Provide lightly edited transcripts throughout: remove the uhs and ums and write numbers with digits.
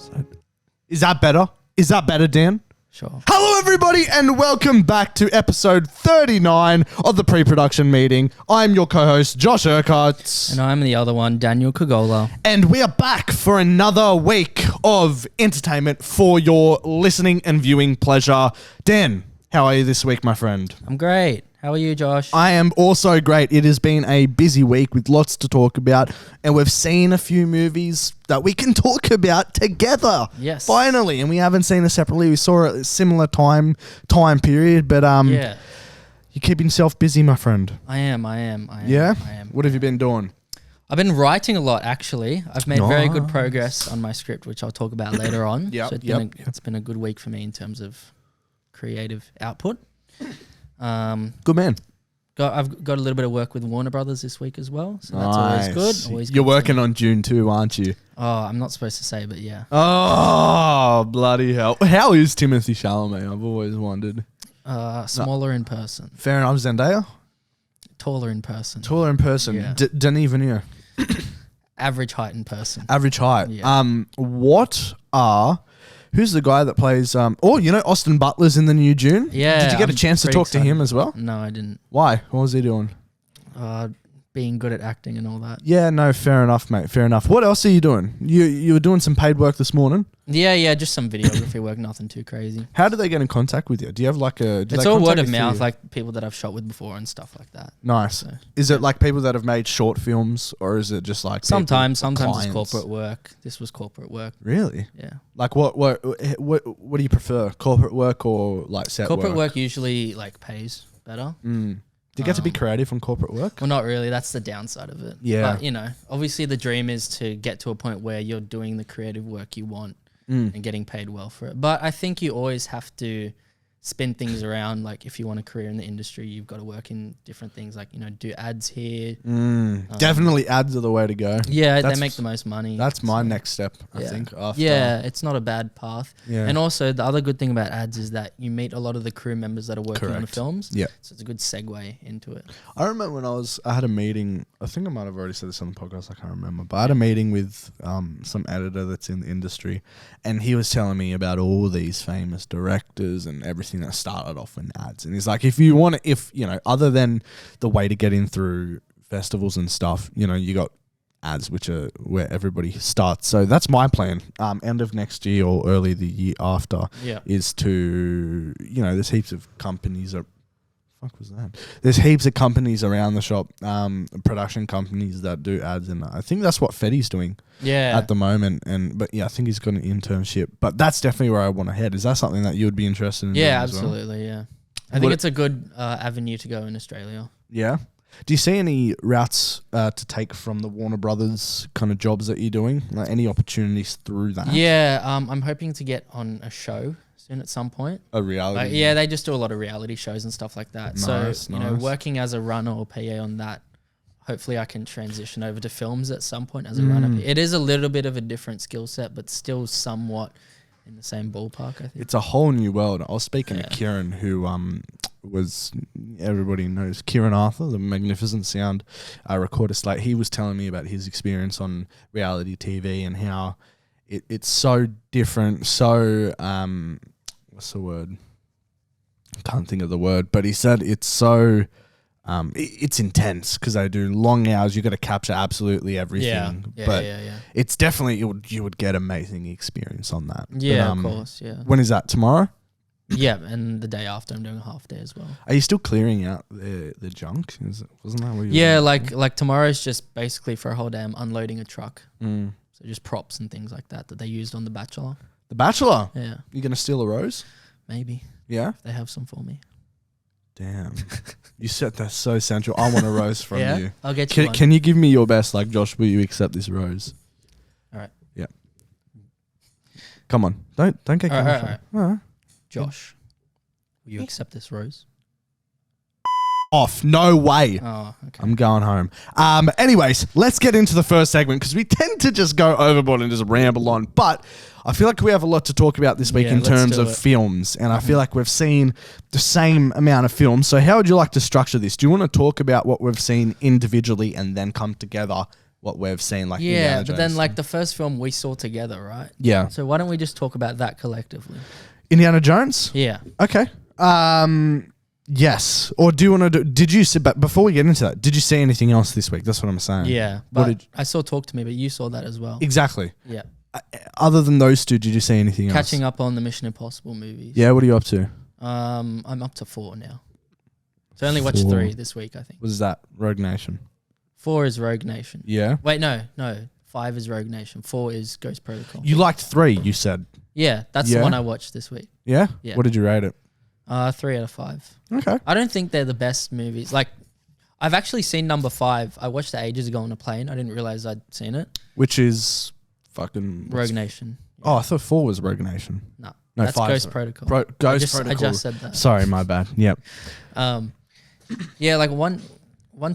episode. Is that better? Is that better, Dan? Sure. Hello, everybody, and welcome back to episode 39 of the pre-production meeting. I'm your co-host, Josh Urquhart. And I'm the other one, Daniel Kagola. And we are back for another week of entertainment for your listening and viewing pleasure. Dan, how are you this week, my friend? I'm great. How are you, Josh? I am also great. It has been a busy week with lots to talk about, and we've seen a few movies that we can talk about together. Yes. Finally, and we haven't seen it separately. We saw it at a similar time period, but yeah. you're keeping yourself busy, my friend. I am. Yeah? I am. What have you been doing? I've been writing a lot, actually. I've made very good progress on my script, which I'll talk about later on. Yep, It's been a good week for me in terms of creative output. Good man. I've got a little bit of work with Warner Brothers this week as well, so that's always good. Always You're good working on June 2, aren't you? Oh, I'm not supposed to say, but yeah. Oh, bloody hell. How is Timothy Chalamet? I've always wondered. Smaller in person. Fair enough. Zendaya? Taller in person. Taller in person. Yeah. Denis Villeneuve. Average height in person. Average height. Yeah. Who's the guy that plays, Austin Butler's in the new June? Yeah. Did you get a chance to talk to him as well? No, I didn't. Why? What was he doing? Being good at acting and all that. Yeah, no, fair enough, mate. Fair enough. What else are you doing? You were doing some paid work this morning? Yeah, just some videography work, nothing too crazy. How do they get in contact with you? Do you have like a... It's all word of mouth, like people that I've shot with before and stuff like that. Nice. So, is it like people that have made short films, or is it just like sometimes it's clients? corporate work. This was corporate work. Really? Yeah. Like what do you prefer? Corporate work or like set corporate work usually like pays better. Do you get to be creative on corporate work? Well, not really. That's the downside of it. Yeah. But, obviously the dream is to get to a point where you're doing the creative work you want and getting paid well for it. But I think you always have to spin things around. Like if you want a career in the industry, you've got to work in different things like, do ads here. Definitely ads are the way to go. Yeah, they make the most money. That's my next step, I think. After. Yeah, it's not a bad path. Yeah. And also the other good thing about ads is that you meet a lot of the crew members that are working on the films. Yeah. So it's a good segue into it. I remember when I had a meeting, I think I might have already said this on the podcast, I can't remember, but I had a meeting with some editor that's in the industry, and he was telling me about all these famous directors and everything that started off in ads. And he's like, other than the way to get in through festivals and stuff, you got ads, which are where everybody starts. So that's my plan. End of next year or early the year after is to, there's heaps of companies There's heaps of companies around the shop, production companies that do ads, and I think that's what Fetty's doing at the moment. I think he's got an internship, but that's definitely where I want to head. Is that something that you would be interested in? Yeah, absolutely. Yeah, I think it's a good avenue to go in Australia. Yeah. Do you see any routes to take from the Warner Brothers kind of jobs that you're doing? Like any opportunities through that? Yeah, I'm hoping to get on a show soon at some point. A reality? Yeah, they just do a lot of reality shows and stuff like that. Nice, so, working as a runner or PA on that, hopefully I can transition over to films at some point as a runner. It is a little bit of a different skill set, but still somewhat in the same ballpark, I think. It's a whole new world. I was speaking to Kieran, who was, everybody knows Kieran Arthur, the Magnificent Sound recorder slate. He was telling me about his experience on reality TV and how it's so different, so what's the word? I can't think of the word, but he said it's so it's intense because they do long hours. You got to capture absolutely everything. Yeah. It's definitely you would get amazing experience on that. Yeah, of course. Yeah. When is that? Tomorrow? Yeah, and the day after I'm doing a half day as well. Are you still clearing out the junk? Wasn't that what you? Yeah, like tomorrow's just basically for a whole day I'm unloading a truck. So just props and things like that they used on The Bachelor. The Bachelor? Yeah. You gonna steal a rose? Maybe. Yeah? If they have some for me. Damn. You said that's so central. I want a rose from you. I'll get you one. Can you give me your best? Like, Josh, will you accept this rose? All right. Yeah. Come on. Don't get all right. Josh, will you accept this rose? Off. No way. Oh, okay. I'm going home. Anyways, let's get into the first segment because we tend to just go overboard and just ramble on. But I feel like we have a lot to talk about this week in terms of films. And I feel like we've seen the same amount of films. So how would you like to structure this? Do you want to talk about what we've seen individually and then come together what we've seen. Like Yeah, Indiana but Jones. then like the first film we saw together, right? Yeah. So why don't we just talk about that collectively? Indiana Jones? Yeah. Okay. Yes. Or do you want to do... Did you see... But before we get into that, did you see anything else this week? That's what I'm saying. Yeah. But I saw Talk to Me, but you saw that as well. Exactly. Yeah. Other than those two, did you see anything else? Catching up on the Mission Impossible movies. Yeah, what are you up to? I'm up to 4 now. So I only watched 3 this week, I think. What is that? Rogue Nation. 4 is Rogue Nation. Yeah. Wait, no. 5 is Rogue Nation. 4 is Ghost Protocol. You liked 3, you said. Yeah, that's the one I watched this week. Yeah? Yeah. What did you rate it? 3 out of 5. Okay. I don't think they're the best movies. Like, I've actually seen number 5. I watched it ages ago on a plane. I didn't realize I'd seen it. Which is fucking... Rogue Nation. Oh, I thought 4 was Rogue Nation. No, No, that's 5's Ghost Protocol. Ghost Protocol. I just said that. Sorry, my bad. Yep. Yeah, like 1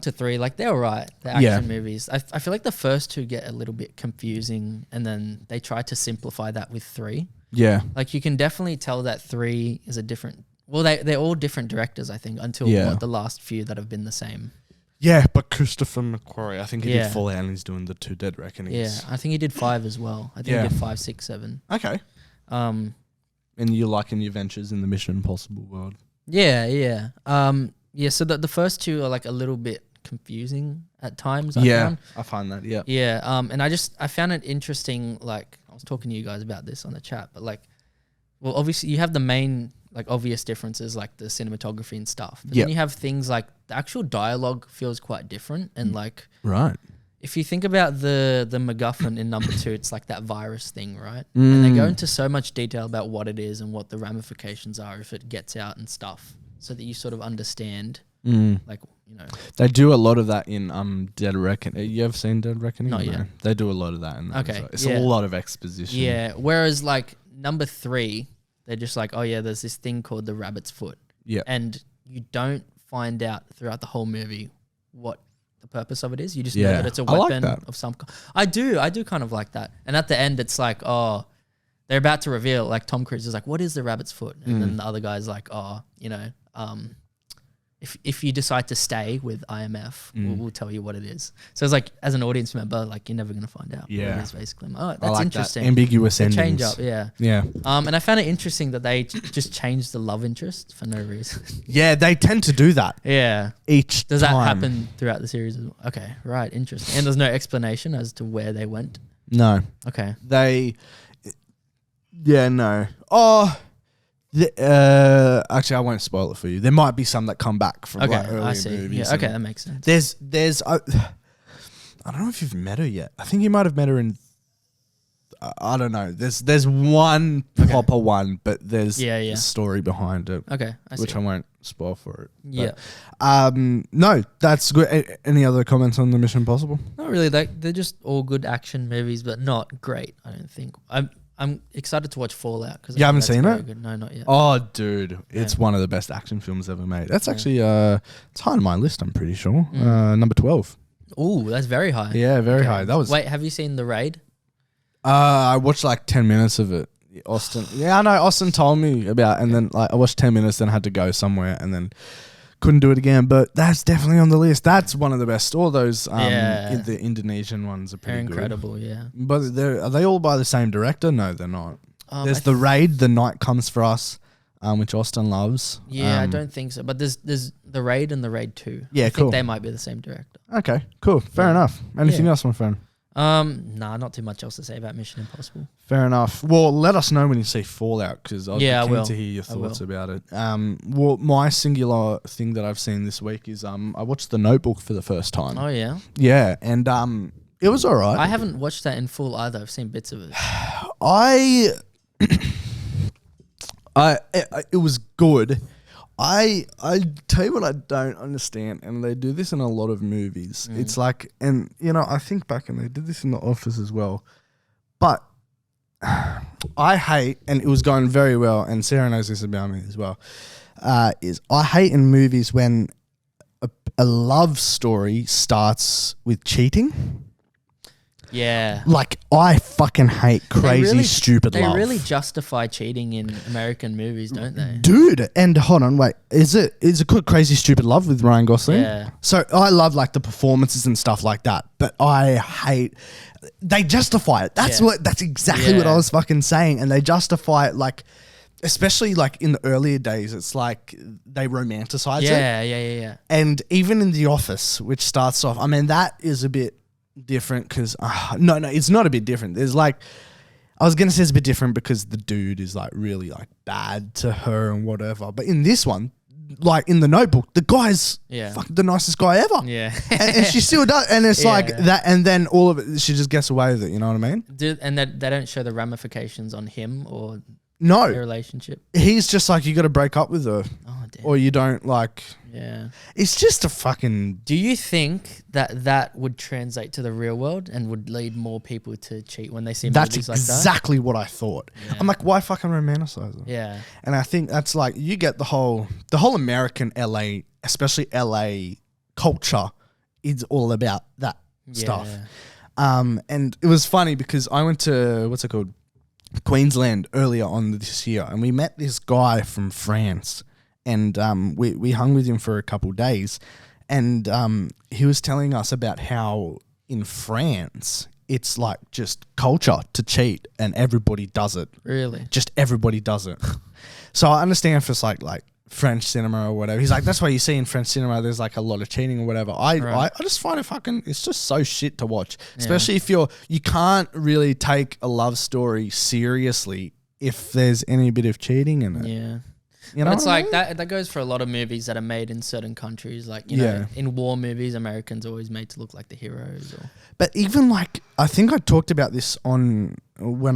to 3, like they're alright. They're action movies. I feel like the first 2 get a little bit confusing, and then they try to simplify that with 3. Yeah. Like you can definitely tell that 3 is a different. Well, they're all different directors, I think, until the last few that have been the same. Yeah, but Christopher McQuarrie, I think he did Yeah. Fallout and he's doing the 2 Dead Reckonings. Yeah, I think he did 5 as well. I think he did 5, 6, 7. Okay. And you liking your ventures in the Mission Impossible world? Yeah. Yeah, so the first 2 are like a little bit confusing at times. I find that, yeah. Yeah, and I found it interesting, like, I was talking to you guys about this on the chat, but like, well, obviously you have the main, like, obvious differences, like the cinematography and stuff. But then you have things like the actual dialogue feels quite different, and like... Right. If you think about the MacGuffin in number 2, it's like that virus thing, right? And they go into so much detail about what it is and what the ramifications are if it gets out and stuff, so that you sort of understand, like, you know. They do a lot of that in Dead Reckoning. You ever seen Dead Reckoning? Not yet. They do a lot of that in that. Okay, So it's a lot of exposition. Yeah, whereas like number 3, they're just like, oh yeah, there's this thing called the rabbit's foot. Yeah. And you don't find out throughout the whole movie what the purpose of it is. You just know that it's a weapon of some kind. I do kind of like that. And at the end, it's like, oh, they're about to reveal, like Tom Cruise is like, what is the rabbit's foot? And then the other guy's like, oh, you know, if you decide to stay with IMF, we'll tell you what it is. So it's like, as an audience member, like, you're never going to find out what it is, basically. Oh, that's like interesting. That. Ambiguous endings. Change up, yeah. Yeah. And I found it interesting that they just changed the love interest for no reason. Yeah, they tend to do that. Yeah. Each Does time. that happen throughout the series as well? Okay, right, interesting. And there's no explanation as to where they went? No. Okay. No. Oh... actually, I won't spoil it for you. There might be some that come back from like earlier movies. Yeah, okay, that makes sense. There's I don't know if you've met her yet. I think you might have met her in. I don't know. There's one proper one, but there's a story behind it. Okay, which I won't spoil for it. Yeah. No, that's good. Any other comments on the Mission Impossible? Not really. They're just all good action movies, but not great. I don't think. I'm excited to watch Fallout because you haven't seen it. Good. No, not yet. Oh, dude, it's one of the best action films ever made. That's actually it's high on my list. I'm pretty sure. Number 12. Ooh, that's very high. Yeah, very high. That was. Wait, have you seen The Raid? I watched like 10 minutes of it. Austin. Yeah, I know. Austin told me about, and then like I watched 10 minutes, then had to go somewhere, and then couldn't do it again. But that's definitely on the list. That's one of the best. All those the Indonesian ones are pretty good. Incredible, yeah. But are they all by the same director? No, they're not. There's The Raid, The Night Comes for Us, which Austin loves. Yeah, I don't think so. But there's The Raid and The Raid 2. Yeah, I cool. think they might be the same director. Okay, cool. Fair enough. Anything else, my friend? Nah, not too much else to say about Mission Impossible. Fair enough. Well, let us know when you see Fallout, because I was keen to hear your thoughts about it. Well, my singular thing that I've seen this week is I watched The Notebook for the first time. Oh yeah. Yeah, and it was alright. I haven't watched that in full either. I've seen bits of it. It was good. I tell you what I don't understand, and they do this in a lot of movies. It's like, and you know, I think back and they did this in The Office as well. But I hate, and it was going very well, and Sarah knows this about me as well, is I hate in movies when a love story starts with cheating. Yeah. Like, I fucking hate crazy, stupid love. They really justify cheating in American movies, don't they? Dude, and hold on, wait. Is it called Crazy Stupid Love with Ryan Gosling? Yeah. So I love like the performances and stuff like that, but I hate they justify it. That's exactly what I was fucking saying. And they justify it like, especially like in the earlier days, it's like they romanticize it. Yeah. And even in The Office, which starts off, I mean, that is a bit different because, no, it's not a bit different. There's like, I was going to say it's a bit different because the dude is like really like bad to her and whatever. But in this one, like in The Notebook, the guy's fucking the nicest guy ever. Yeah. and she still does. And it's like that. And then all of it, she just gets away with it. You know what I mean? And they don't show the ramifications on him or their relationship. He's just like, you got to break up with her. Oh, damn. Or you don't like. Yeah. It's just a fucking. Do you think that would translate to the real world and would lead more people to cheat when they see movies like that? That's exactly what I thought. Yeah. I'm like, why fucking romanticize it? Yeah. And I think that's like, you get the whole American LA, especially LA culture is all about that stuff. And it was funny because I went to, what's it called? Queensland earlier on this year, and we met this guy from France, and we hung with him for a couple of days, and he was telling us about how in France it's like just culture to cheat, and everybody does it. Really? Just everybody does it. So I understand if it's like French cinema or whatever. He's like, that's why you see in French cinema there's like a lot of cheating or whatever. I just find it fucking, it's just so shit to watch. Especially if you can't really take a love story seriously if there's any bit of cheating in it. Yeah. You know, it's like that goes for a lot of movies that are made in certain countries. Like, you know, in war movies, Americans are always made to look like the heroes. But even like, I think I talked about this when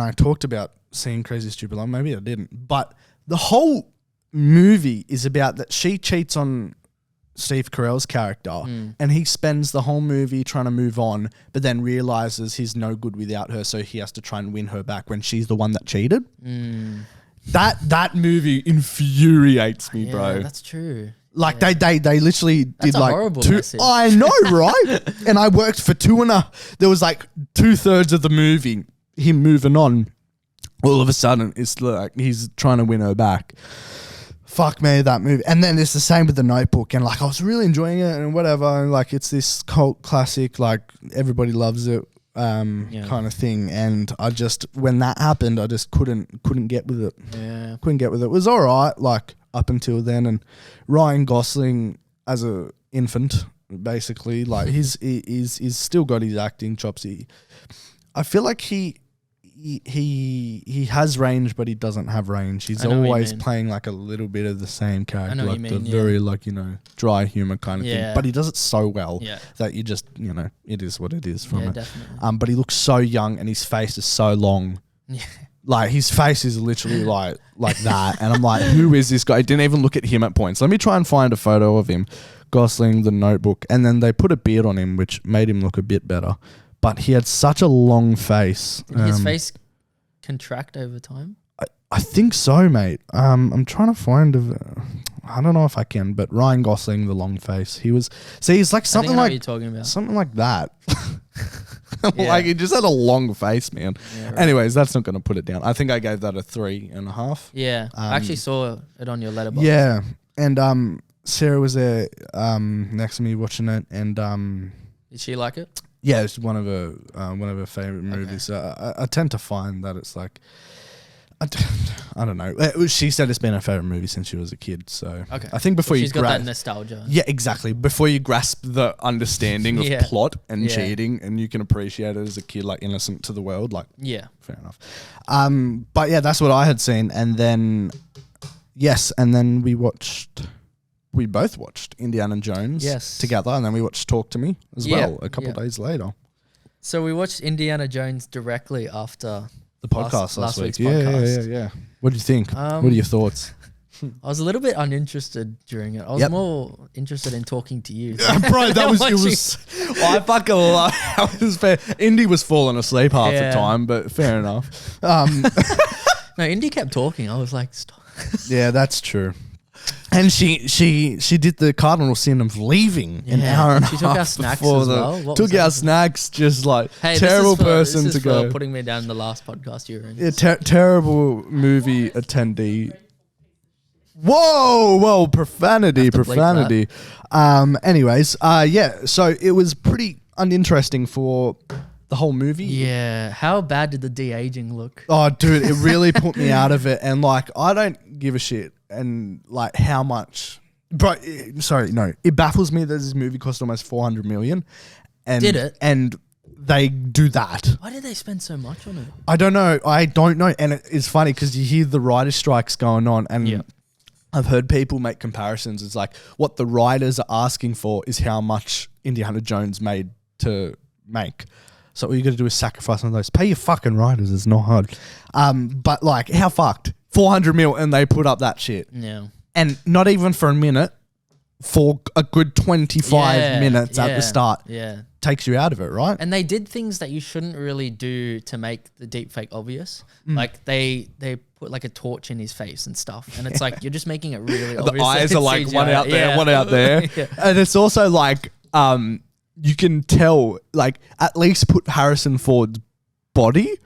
I talked about seeing Crazy Stupid Love. Maybe I didn't. But the whole movie is about that she cheats on Steve Carell's character and he spends the whole movie trying to move on, but then realizes he's no good without her, so he has to try and win her back when she's the one that cheated. That movie infuriates me, bro. That's true. Like they literally did like horrible message. I know, right? And I worked for there was like 2/3 of the movie him moving on. All of a sudden it's like he's trying to win her back. Fuck me, that movie. And then it's the same with The Notebook. And like, I was really enjoying it and whatever. And like, it's this cult classic, like everybody loves it kind of thing. And I just, when that happened, I just couldn't get with it. Yeah. Couldn't get with it. It was all right, like up until then. And Ryan Gosling as a infant, basically, like he's still got his acting chops. I feel like he has range, but he doesn't have range. He's always playing like a little bit of the same character, like the very like, you know, dry humor kind of thing. But he does it so well that you just, you know, it is what it is from it. Definitely. But he looks so young and his face is so long. Yeah. Like his face is literally like that, and I'm like, who is this guy? I didn't even look at him at points. Let me try and find a photo of him, Gosling, The Notebook, and then they put a beard on him, which made him look a bit better. But he had such a long face. Did his face contract over time? I think so, mate. I'm trying to find I don't know if I can, but Ryan Gosling, the long face. He's like something like, what you're talking about. Something like that. Like he just had a long face, man. Yeah, right. Anyways, that's not going to put it down. I think I gave that a 3.5. Yeah, I actually saw it on your letterbox. Yeah, and Sarah was there next to me watching it, and did she like it? Yeah, it's one of her favorite movies. I tend to find that it's like, I don't know. She said it's been her favorite movie since she was a kid. So I think before she's got that nostalgia. Yeah, exactly. Before you grasp the understanding of plot and cheating, and you can appreciate it as a kid, like innocent to the world. Like, fair enough. But yeah, that's what I had seen, and then and then we both watched Indiana Jones together, and then we watched Talk to Me as well a couple of days later. So we watched Indiana Jones directly after the podcast last week. Yeah. What do you think? What are your thoughts? I was a little bit uninterested during it. I was more interested in talking to you. Bro, I fucking love it. Was fair. Indy was falling asleep half the time, but fair enough. No, Indy kept talking. I was like, stop. Yeah, that's true. And she did the cardinal sin of leaving an hour and a half. She took our snacks before as well. What took our snacks, just like Hey, terrible this is person to for go. putting me down in the last podcast you were in. Yeah, terrible movie attendee. Whoa, profanity. Anyways, yeah, so it was pretty uninteresting for the whole movie. Yeah. How bad did the de-aging look? Oh, dude, it really put me out of it. And like, I don't give a shit. And like, how much? Bro, it baffles me that this movie cost almost $400 million. And, Did it? And they do that. Why did they spend so much on it? I don't know. And it's funny because you hear the writer's strikes going on, and I've heard people make comparisons. It's like what the writers are asking for is how much Indiana Jones made to make. So all you got to do is sacrifice on those. Pay your fucking writers. It's not hard. But like, how fucked? 400 mil and they put up that shit. Yeah. And not even for a minute, for a good 25 minutes at the start. Yeah. Takes you out of it, right? And they did things that you shouldn't really do to make the deepfake obvious. Like they put like a torch in his face and stuff. And it's like, you're just making it really obvious. The eyes are like CGI. one out there, one out there. And it's also like, you can tell, like, at least put Harrison Ford's body.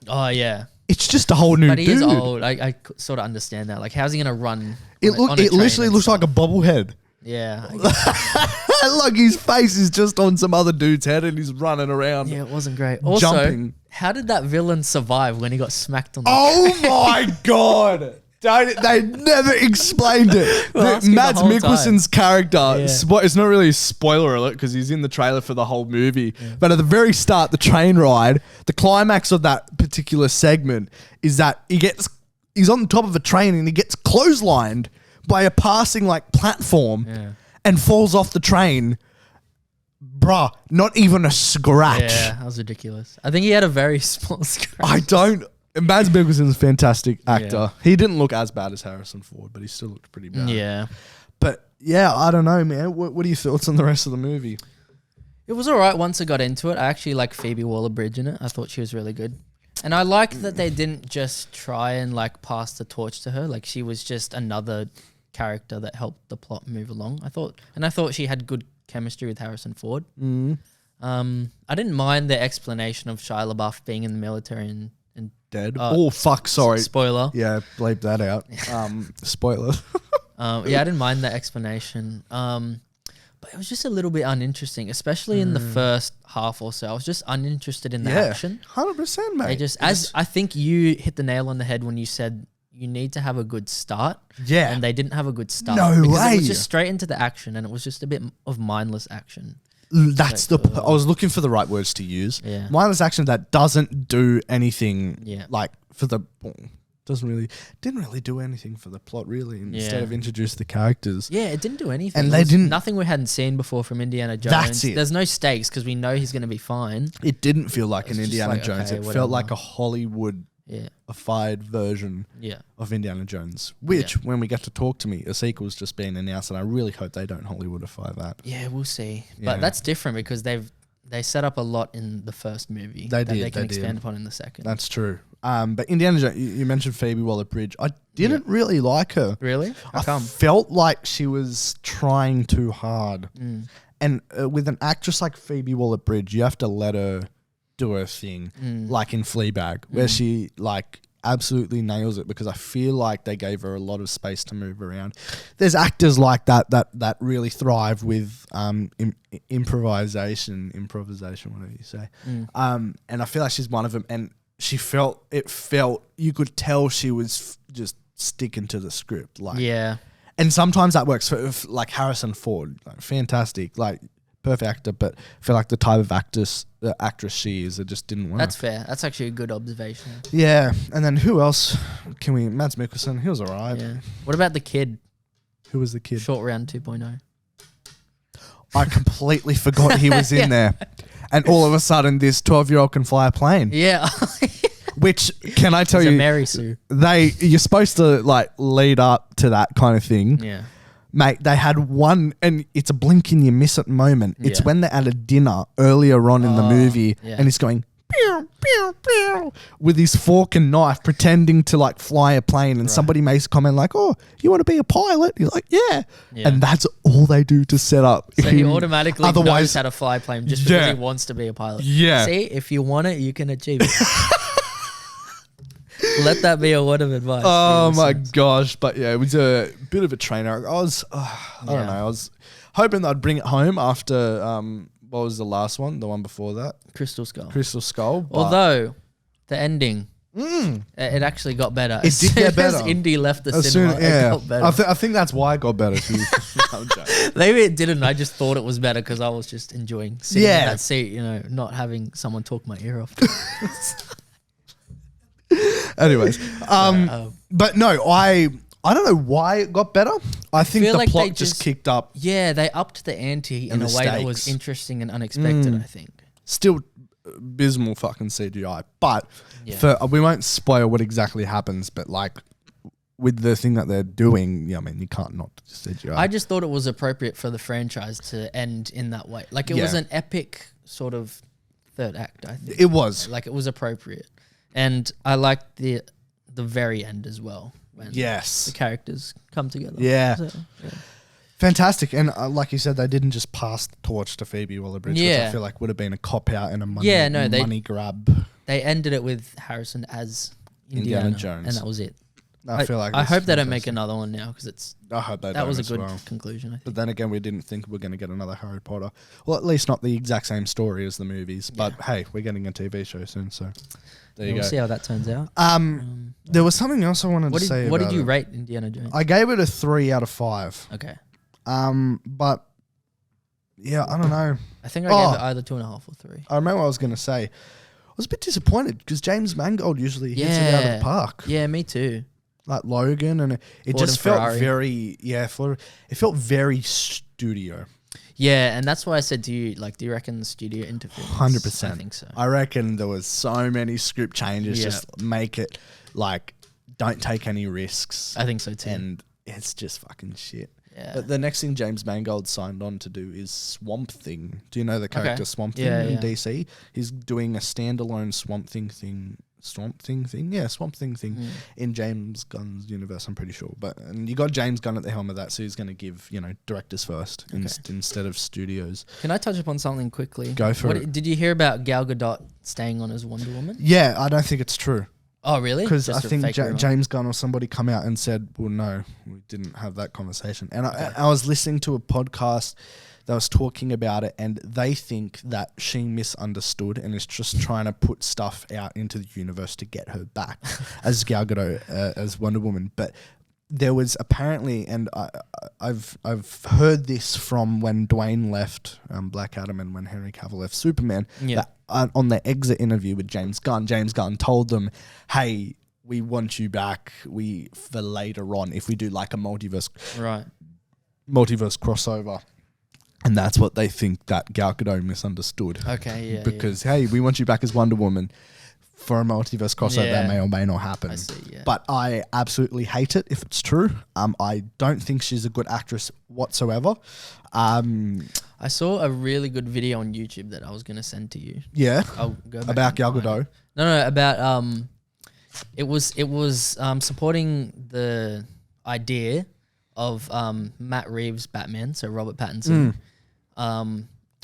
Oh, yeah. It's just a whole new dude. But he is old. I sort of understand that. Like, how's he going to run? It literally looks like a bobblehead. Yeah. Like his face is just on some other dude's head and he's running around. Yeah, it wasn't great. Also, jumping. How did that villain survive when he got smacked on the Oh my God. They never explained it. Mads Mikkelsen's character, it's not really a spoiler alert because he's in the trailer for the whole movie, but at the very start, the train ride, the climax of that particular segment is that he's on the top of a train and he gets clotheslined by a passing like platform and falls off the train. Bruh, not even a scratch. Yeah, that was ridiculous. I think he had a very small scratch. Mads Mikkelsen's a fantastic actor. Yeah. He didn't look as bad as Harrison Ford, but he still looked pretty bad. Yeah. But yeah, I don't know, man. What are your thoughts on the rest of the movie? It was all right once I got into it. I actually like Phoebe Waller-Bridge in it. I thought she was really good. And I like that they didn't just try and like pass the torch to her. Like she was just another character that helped the plot move along. I thought she had good chemistry with Harrison Ford. I didn't mind the explanation of Shia LaBeouf being in the military and dead. Sorry. Spoiler. Yeah, bleep that out. Spoiler. I didn't mind that explanation. But it was just a little bit uninteresting, especially in the first half or so. I was just uninterested in the action. 100%, mate. I think you hit the nail on the head when you said you need to have a good start. Yeah. And they didn't have a good start. No way. It was just straight into the action and it was just a bit of mindless action. That's I was looking for the right words to use. Yeah. Mindless action that doesn't do anything like for the didn't really do anything for the plot really instead of introduce the characters. Yeah, it didn't do anything. And they didn't nothing we hadn't seen before from Indiana Jones. That's it. There's no stakes because we know he's going to be fine. It didn't feel like an Indiana Jones. Okay, it felt like a Hollywood-ified version of Indiana Jones, which when we get to talk to me, a sequel's just been announced and I really hope they don't Hollywoodify that. Yeah, we'll see. But that's different because they set up a lot in the first movie they can expand upon in the second. That's true. But Indiana Jones, you mentioned Phoebe Waller-Bridge. I didn't really like her. Really? How come? Felt like she was trying too hard. And with an actress like Phoebe Waller-Bridge, you have to let her do her thing, like in Fleabag, where she like absolutely nails it because I feel like they gave her a lot of space to move around. There's actors like that really thrive with improvisation, whatever you say. And I feel like she's one of them. And it felt you could tell she was just sticking to the script. And sometimes that works for like Harrison Ford, like, fantastic, like perfect actor, but I feel like the type of actress she is, it just didn't work. That's fair. That's actually a good observation. Yeah. And then who else Mads Mikkelsen, he was alright. Yeah. What about the kid? Who was the kid? Short Round 2.0. I completely forgot he was in there. And all of a sudden, this 12-year-old can fly a plane. Yeah. Which, can I tell you, Mary Sue. You're supposed to like lead up to that kind of thing. Yeah. Mate, they had one, and it's a blink and you miss it moment. It's when they're at a dinner earlier on in the movie, and he's going, pew, pew, pew, with his fork and knife pretending to like fly a plane, and somebody makes a comment like, "Oh, you want to be a pilot?" He's like, "Yeah." And that's all they do to set up. So he automatically knows how to fly a plane just because he wants to be a pilot. Yeah. See, if you want it, you can achieve it. Let that be a word of advice. Oh my gosh. But yeah, it was a bit of a train wreck. I don't know. I was hoping they'd bring it home after, what was the last one? The one before that? Crystal Skull. Crystal Skull. Although, the ending, it actually got better. It did get better. As Indy left the cinema, it got better. I think that's why it got better too. Maybe it didn't. I just thought it was better because I was just enjoying sitting in that seat, you know, not having someone talk my ear off. Anyways, but no, I don't know why it got better. I think the like plot just kicked up. Yeah, they upped the ante in a way that was interesting and unexpected, I think. Still abysmal fucking CGI, but we won't spoil what exactly happens, but like with the thing that they're doing, I mean, you can't not CGI. I just thought it was appropriate for the franchise to end in that way. Like it was an epic sort of third act, I think. It was. Like it was appropriate. And I liked the very end as well. When the characters come together. Yeah. Fantastic. And like you said, they didn't just pass the torch to Phoebe Waller-Bridge, which I feel like would have been a cop-out and a money grab. They ended it with Harrison as Indiana Jones. And that was it. I feel like I hope they don't make another one now because I hope they don't. That was a good conclusion, I think. But then again, we didn't think we were going to get another Harry Potter. Well, at least not the exact same story as the movies. But hey, we're getting a TV show soon, so there you go. We'll see how that turns out. There was something else I wanted to say. What did you rate Indiana Jones? I gave it a 3 out of 5. Okay. But yeah, I don't know. I think I gave it either 2.5 or 3. I remember what I was going to say. I was a bit disappointed because James Mangold usually hits it out of the park. Yeah, me too. Like Logan, and it just felt very it felt very studio. Yeah, and that's why I said to you, like, do you reckon the studio interference? 100%. I think so. I reckon there was so many script changes. Just make it like, don't take any risks. I think so too. And it's just fucking shit. Yeah. But the next thing James Mangold signed on to do is Swamp Thing. Do you know the character Swamp Thing in DC? He's doing a standalone Swamp Thing in James Gunn's universe, I'm pretty sure. And you got James Gunn at the helm of that, so he's going to give, directors first instead of studios. Can I touch upon something quickly? Go for it. Did you hear about Gal Gadot staying on as Wonder Woman? Yeah, I don't think it's true. Oh, really? Because I think James Gunn or somebody come out and said, well, no, we didn't have that conversation. And I was listening to a podcast that was talking about it, and they think that she misunderstood and is just trying to put stuff out into the universe to get her back as Gal Gadot, as Wonder Woman. But there was apparently, and I've heard this from when Dwayne left Black Adam and when Henry Cavill left Superman, that on the exit interview with James Gunn told them, hey, we want you back for later on if we do like a multiverse crossover. And that's what they think that Gal Gadot misunderstood. Okay, yeah. Because, hey, we want you back as Wonder Woman for a multiverse crossover that may or may not happen. I see, yeah. But I absolutely hate it if it's true. I don't think she's a good actress whatsoever. I saw a really good video on YouTube that I was going to send to you. Yeah? I'll go back about Gal Gadot? No, about... It was supporting the idea of Matt Reeves' Batman, so Robert Pattinson,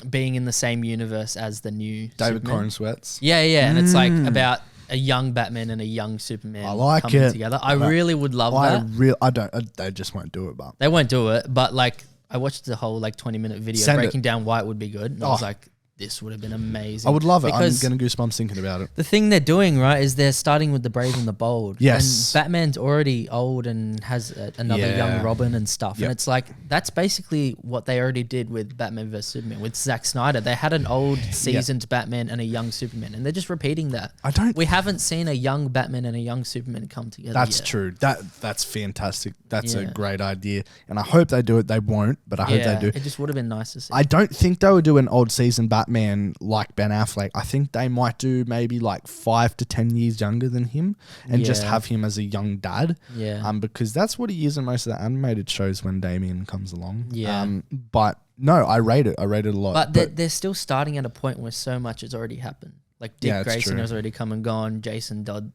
being in the same universe as the new David Superman. Corenswets. Yeah, and it's like about a young Batman and a young Superman coming together. I really would love that. They just won't do it, but they won't do it. But like, I watched the whole 20-minute video breaking down why it would be good, and I was like, this would have been amazing. I would love it. I'm getting goosebumps thinking about it. The thing they're doing, right, is they're starting with the brave and the bold. Yes. And Batman's already old and has another young Robin and stuff. Yep. And it's like, that's basically what they already did with Batman vs. Superman, with Zack Snyder. They had an old, seasoned Batman and a young Superman, and they're just repeating that. We haven't seen a young Batman and a young Superman come together That's true. That's fantastic. That's a great idea. And I hope they do it. They won't, but I hope they do. It just would have been nice to see. I don't think they would do an old seasoned Batman like Ben Affleck. I think they might do maybe like 5 to 10 years younger than him and just have him as a young dad. Yeah. Because that's what he is in most of the animated shows when Damien comes along. Yeah. But no, I rate it. I rate it a lot. But they're still starting at a point where so much has already happened. Like Dick Yeah, it's Grayson true. has already come and gone. Jason Todd's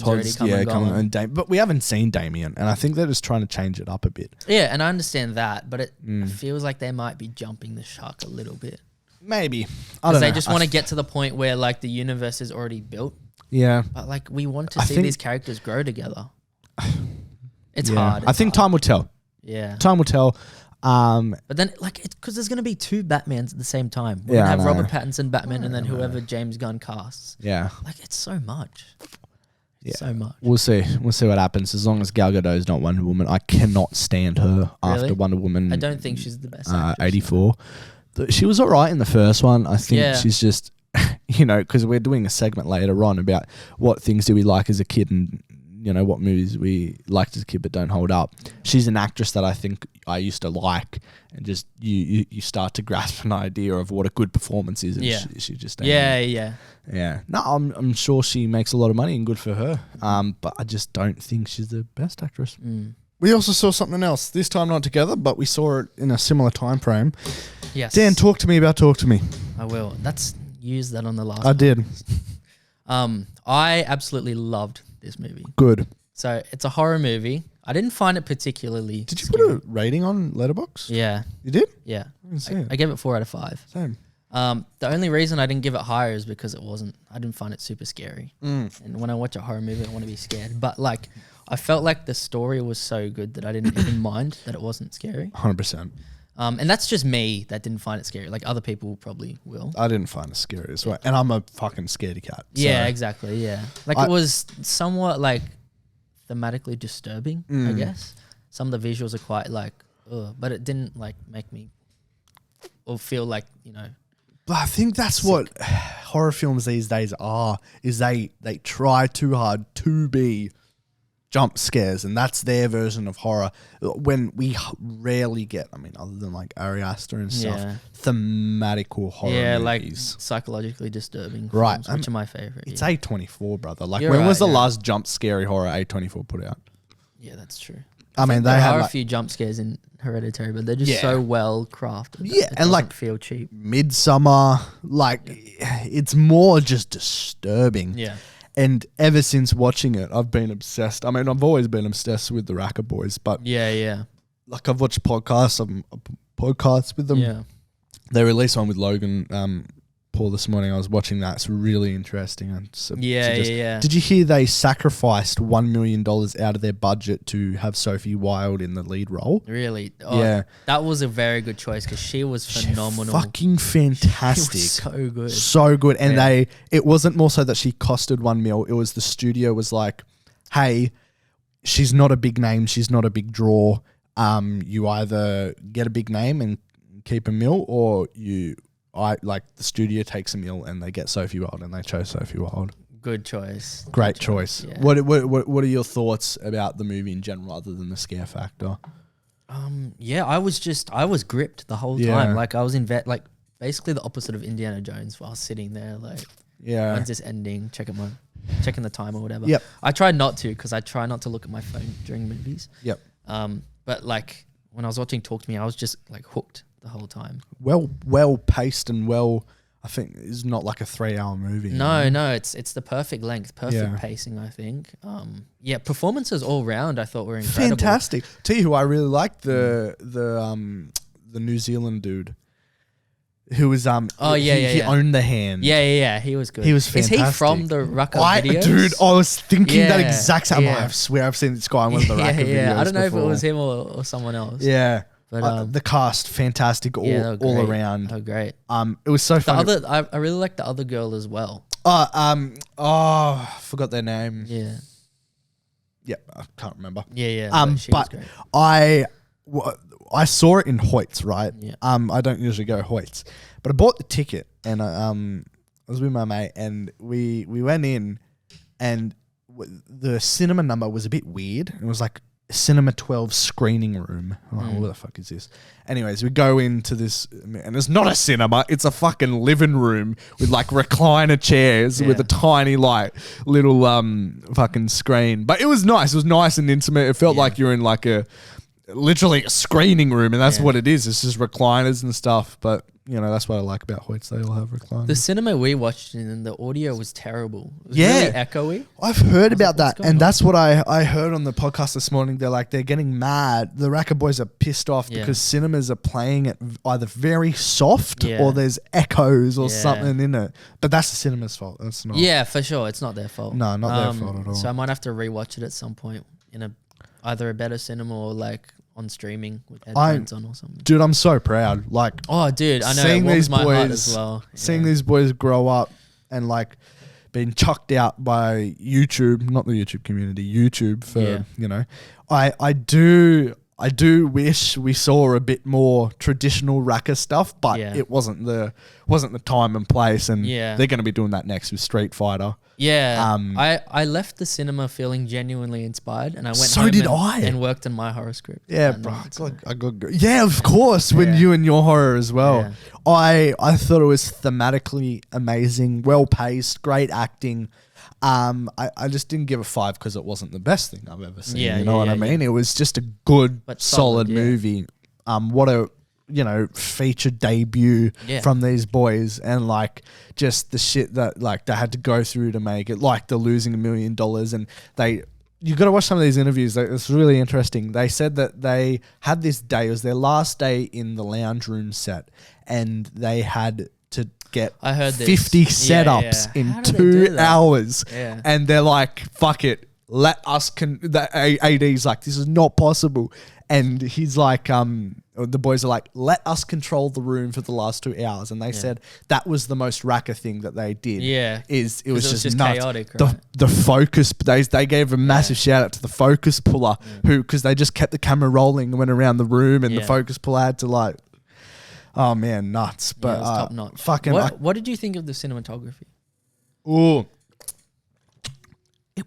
already come and coming gone. and but we haven't seen Damien, and I think they're just trying to change it up a bit. Yeah, and I understand that, but it feels like they might be jumping the shark a little bit. Maybe. I don't Because know. they just want to get to the point where like the universe is already built. Yeah. But like we want to see think- these characters grow together. It's Yeah. hard. I think time will tell. Yeah. Time will tell. But then, like, because there's going to be 2 Batmans at the same time. We're Yeah, going to I have know. Robert Pattinson Batman and then whoever James Gunn casts. Yeah. Like, it's so much. Yeah. So much. We'll see. We'll see what happens. As long as Gal Gadot is not Wonder Woman, I cannot stand her after Really? Wonder Woman. I don't think she's the best actress. 84. She was all right in the first one. I think Yeah. she's just, you know, because we're doing a segment later on about what things do we like as a kid and, you know, what movies we liked as a kid but don't hold up. She's an actress that I think I used to like, and just you start to grasp an idea of what a good performance is. And Yeah. she just Yeah. No, I'm sure she makes a lot of money and good for her. But I just don't think she's the best actress. We also saw something else. This time not together, but we saw it in a similar time frame. Yes. Dan, Talk to Me. I will. Use that on the last I did. I absolutely loved this movie. Good. So it's a horror movie. I didn't find it particularly Did you scary. put a rating on Letterboxd? Yeah. You did? Yeah. I didn't see it. I gave it 4 out of 5. Same. The only reason I didn't give it higher is because I didn't find it super scary. And when I watch a horror movie, I want to be scared. But like, I felt like the story was so good that I didn't even mind that it wasn't scary. 100%. And that's just me that didn't find it scary. Like other people probably will. I didn't find it scary as well. And I'm a fucking scaredy cat. So. Yeah, exactly. Yeah. Like it was somewhat like thematically disturbing, I guess. Some of the visuals are quite like, ugh, but it didn't like make me or feel like, you know. But I think that's what horror films these days are, is they try too hard to be jump scares, and that's their version of horror. When we rarely get, I mean, other than like Ari Aster and stuff, thematical horror movies. Like psychologically disturbing Right. films, which are my favorite. It's A24, brother. Like, You're when was right, the yeah. last jump scary horror A24 put out? Yeah, that's true. I mean, There they had are a like few jump scares in Hereditary, but they're just Yeah. so well crafted. Yeah, it and like doesn't feel cheap. Midsummer, like it's more just disturbing. Yeah. And ever since watching it, I've been obsessed. I mean, I've always been obsessed with the RackaRacka boys, but Yeah. like I've watched podcasts with them. Yeah. They released one with Logan Paul this morning. I was watching that. It's really interesting. And so Yeah. Did you hear they sacrificed $1 million out of their budget to have Sophie Wilde in the lead role? Really? Oh, Yeah. That was a very good choice because she was phenomenal. Fucking fantastic. She was so good. So good. And Yeah. it wasn't more so that she costed $1 million. It was the studio was like, hey, she's not a big name. She's not a big draw. You either get a big name and keep $1 million, or the studio takes $1 million and they get Sophie Wilde, and they chose Sophie Wilde. Good choice. Great choice. Yeah. What are your thoughts about the movie in general, other than the scare factor? Yeah, I was gripped the whole Yeah. time. Like I was like basically the opposite of Indiana Jones while sitting there. Like, Yeah. when's this ending? Checking the time or whatever. Yep. I tried not to because I try not to look at my phone during movies. Yep. But like when I was watching Talk to Me, I was just like hooked the whole time. Well paced and I think it's not like a 3-hour movie. No, it's the perfect length, perfect Yeah. pacing, I think. Performances all round I thought were incredible. Fantastic. Tell you who I really liked, the New Zealand dude who was he owned the hand. Yeah, he was good. He was Is he fantastic. from the RackaRacka videos? Dude, I was thinking that Yeah, exact same. yeah. I swear I've seen this guy in one of the RackaRacka videos. I don't know before. if it was him or someone else. Yeah. But The cast, fantastic they were all great. around. Oh, great. It was so fun. I really like the other girl as well. I forgot their name. Yeah. Yeah, I can't remember. Yeah. She was But great. I saw it in Hoyts, right? Yeah. I don't usually go Hoyts, but I bought the ticket and I was with my mate and we went in, and the cinema number was a bit weird. It was like Cinema 12 screening room. What the fuck is this? Anyways, we go into this, and it's not a cinema. It's a fucking living room with like recliner chairs with a tiny little fucking screen. But it was nice. It was nice and intimate. It felt like you're in like literally a screening room, and that's what it is. It's just recliners and stuff. But that's what I like about Hoyts. They all have recliners. The cinema we watched in, the audio was terrible. It was Yeah. really echoey. I've heard about like, what's that, going and on? that's what I heard on the podcast this morning. They're getting mad. The Racka boys are pissed off Yeah. because cinemas are playing it either very soft Yeah. or there's echoes or Yeah. something in it. But that's the cinema's fault. That's not. Yeah, for sure. It's not their fault. No, not their fault at all. So I might have to rewatch it at some point in either a better cinema or like on streaming with headphones on or something. Dude, I'm so proud. Like, Oh, dude, I know. seeing It warms these my heart boys- as well. seeing these boys grow up and like being chucked out by YouTube, not the YouTube community, YouTube for Yeah. I do wish we saw a bit more traditional Racka stuff, but Yeah. it wasn't the time and place, and Yeah. they're going to be doing that next with Street Fighter. Yeah. I left the cinema feeling genuinely inspired, and I went So home did and, I. and worked on my horror script. Yeah, that bro. night, so- Yeah, of course. When Yeah. you and your horror as well. Yeah. I thought it was thematically amazing, well paced, great acting. I just didn't give a 5 because it wasn't the best thing I've ever seen. Yeah, you know yeah, what I yeah, mean? It was just a good, But solid solid, yeah. movie. What a feature debut Yeah. from these boys, and like just the shit that like they had to go through to make it, like the losing $1 million, and you got to watch some of these interviews. It's really interesting. They said that they had this day, it was their last day in the lounge room set, and they had to get I heard this. 50 Yeah, setups yeah. in How do they 2 do that? hours. Yeah. And they're like, fuck it. Let us the AD's like, this is not possible. And he's like, the boys are like, let us control the room for the last 2 hours. And they said that was the most Racka thing that they did. Yeah. It was just nuts. chaotic, right? The focus, they gave a massive shout out to the focus puller because they just kept the camera rolling and went around the room, and the Yeah. focus puller had to like, oh man, nuts. But Yeah, it was top notch. fucking What did you think of the cinematography? ooh. It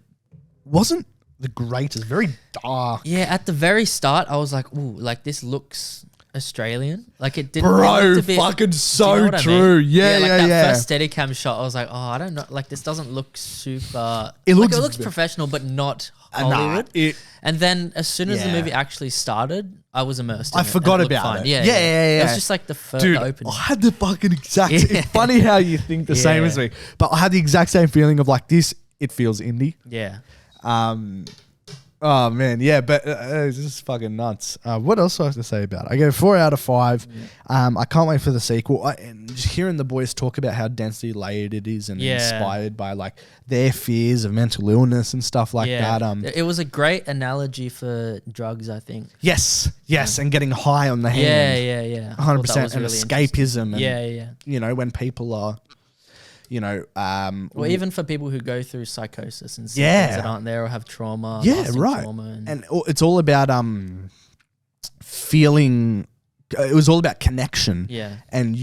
wasn't the greatest, very dark. Yeah, at the very start, I was like, "Ooh, like this looks Australian." Like it didn't. Bro, it looked a bit, fucking do you so know what I true. mean? Yeah, like yeah, that yeah. first Steadicam shot, I was like, "Oh, I don't know. Like this doesn't look super. It Like, looks it looks v- professional, but not Nah, Hollywood." And then as soon as the Yeah. movie actually started, I was immersed. I in it, and forgot it looked about fine. it. Yeah, Yeah. It was just like the first Dude, opening. I had the fucking exact. Yeah. It's funny how you think the same Yeah. as me, but I had the exact same feeling of like this. It feels indie. Yeah. Oh man, yeah, but it's just fucking nuts. What else do I have to say about it? I go 4 out of 5. I can't wait for the sequel. And just hearing the boys talk about how densely layered it is and Yeah. inspired by like their fears of mental illness and stuff like that. It was a great analogy for drugs, I think. Yes, and getting high on the hand. Yeah. I thought 100%, that was and really escapism. And, Yeah. when people are, Well, even for people who go through psychosis and Yeah. things that aren't there or have trauma. Yeah, lasting right. Trauma and it's all about feeling. It was all about connection. yeah. And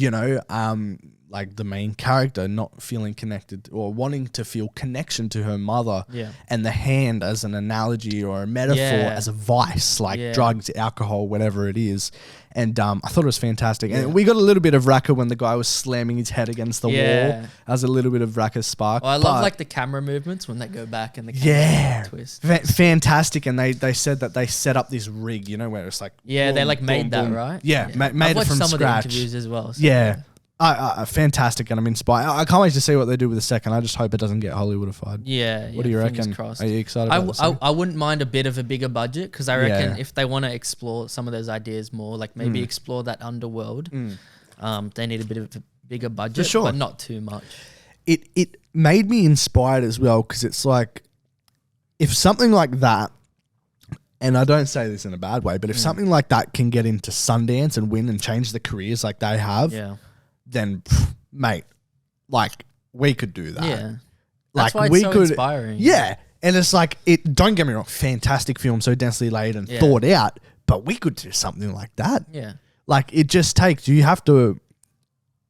like the main character not feeling connected or wanting to feel connection to her mother, Yeah. and the hand as an analogy or a metaphor, Yeah. as a vice, like Yeah. drugs, alcohol, whatever it is. And I thought it was fantastic. And we got a little bit of Racka when the guy was slamming his head against the wall. As a little bit of Racka's spark. Well, I love like the camera movements when they go back and the camera twist. Fantastic. And they said that they set up this rig, where it's like Yeah, they boom, like boom, made that, boom. right? Yeah, made I've it watched from some scratch. of the interviews as well. So Yeah. Fantastic, and I'm inspired. I can't wait to see what they do with the second. I just hope it doesn't get Hollywoodified. Yeah. What do you fingers reckon? crossed. Are you excited about the second? I wouldn't mind a bit of a bigger budget because I reckon Yeah. if they want to explore some of those ideas more, like maybe explore that underworld, they need a bit of a bigger budget, sure. but not too much. It made me inspired as well, because it's like, if something like that, and I don't say this in a bad way, but if something like that can get into Sundance and win and change the careers like they have, Yeah. then mate, like we could do that. Yeah. Like That's why it's we so could, inspiring. yeah. And it's like, don't get me wrong, fantastic film, so densely laid and Yeah. thought out, but we could do something like that. Yeah. Like it just takes, you have to,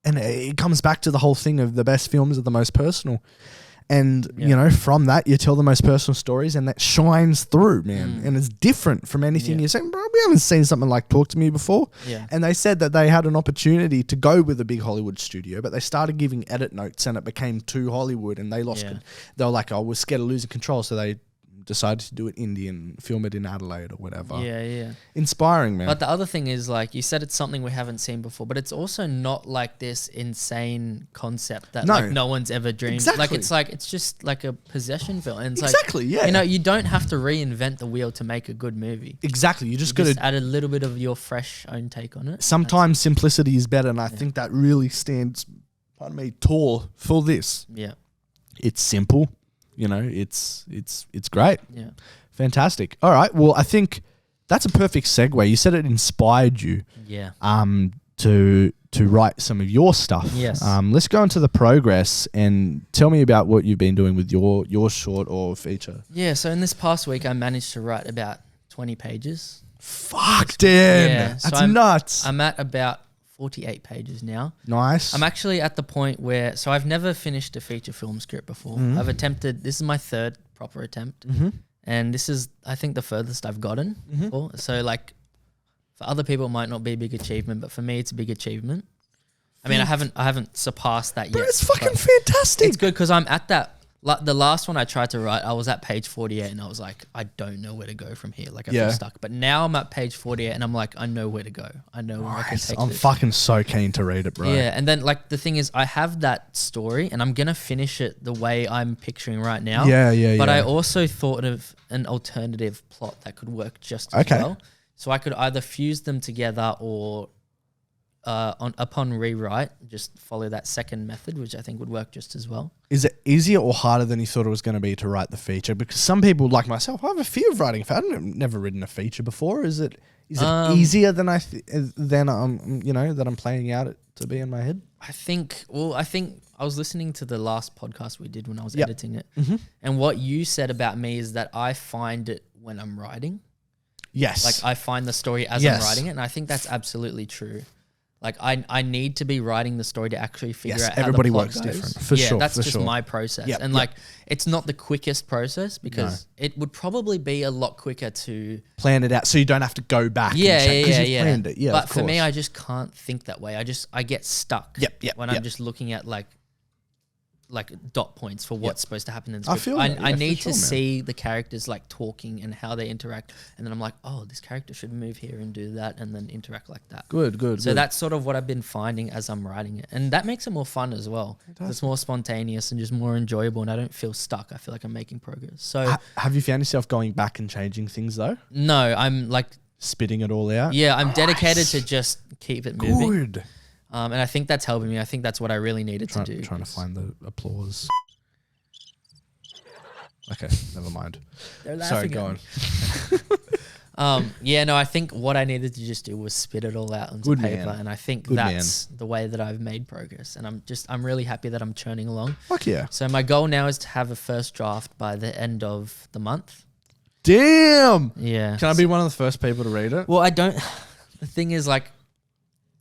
and it comes back to the whole thing of the best films are the most personal. And, from that, you tell the most personal stories, and that shines through, man. And it's different from anything you're saying, bro, we haven't seen something like Talk to Me before. Yeah. And they said that they had an opportunity to go with a big Hollywood studio, but they started giving edit notes and it became too Hollywood, and they lost Yeah. They were like, we're scared of losing control, so they decided to do it Indian, film it in Adelaide or whatever. Yeah. Inspiring, man. But the other thing is, like you said, it's something we haven't seen before, but it's also not like this insane concept that like no one's ever dreamed. Exactly. It's just like a possession film. And it's exactly, like, yeah. you know, you don't have to reinvent the wheel to make a good movie. Exactly. You just got to add a little bit of your fresh own take on it. Sometimes simplicity is better, and I think that really stands, tall for this. Yeah. It's simple, you know, it's great. Yeah. Fantastic. All right. Well, I think that's a perfect segue. You said it inspired you. Yeah. To write some of your stuff. Yes. Let's go into the progress and tell me about what you've been doing with your short or feature. Yeah. So in this past week, I managed to write about 20 pages. Fuck, Dan. Yeah. That's so nuts. I'm at about 48 pages now. Nice. I'm actually at the point where, so I've never finished a feature film script before. I've attempted, this is my third proper attempt. And this is, I think, the furthest I've gotten before. So like, for other people, it might not be a big achievement, but for me, it's a big achievement. I mean, I haven't surpassed that yet. But it's fucking fantastic. It's good because I'm at that. Like the last one I tried to write, I was at page 48 and I was like, I don't know where to go from here. Like I feel stuck. But now I'm at page 48 and I'm like, I know where to go. I know where I can take I'm this. fucking so keen to read it, bro. Yeah, and then like the thing is, I have that story and I'm gonna finish it the way I'm picturing right now. Yeah. But I also thought of an alternative plot that could work just as well. So I could either fuse them together or upon rewrite, just follow that second method, which I think would work just as well. Is it easier or harder than you thought it was going to be to write the feature? Because some people, like myself, I have a fear of writing. I've never written a feature before. Is it easier than that I'm playing out it to be in my head? I think I was listening to the last podcast we did when I was editing it, and what you said about me is that I find it when I'm writing. Yes. Like I find the story as I'm writing it, and I think that's absolutely true. Like I need to be writing the story to actually figure out how everybody the plot works goes. different. For sure. That's for just sure. my process. And like it's not the quickest process because it would probably be a lot quicker to plan it out so you don't have to go back. Because you've planned it. Yeah. But for me, I just can't think that way. I get stuck. When I'm just looking at like dot points for what's supposed to happen in the script. I feel that, I need to man. see the characters like talking and how they interact, and then I'm like, oh, this character should move here and do that, and then interact like that. Good. So that's sort of what I've been finding as I'm writing it, and that makes it more fun as well. It's more spontaneous and just more enjoyable, and I don't feel stuck. I feel like I'm making progress. So have you found yourself going back and changing things though? No, I'm like spitting it all out. Yeah, I'm dedicated to just keep it moving. Good. And I think that's helping me. I think that's what I really needed to do. Trying to find the applause. Okay, never mind. They're Sorry, laughing go on. I think what I needed to just do was spit it all out onto paper, and I think that's the way that I've made progress. And I'm really happy that I'm churning along. Fuck yeah! So my goal now is to have a first draft by the end of the month. Damn. Yeah. Can I be one of the first people to read it? Well, I don't. The thing is, like,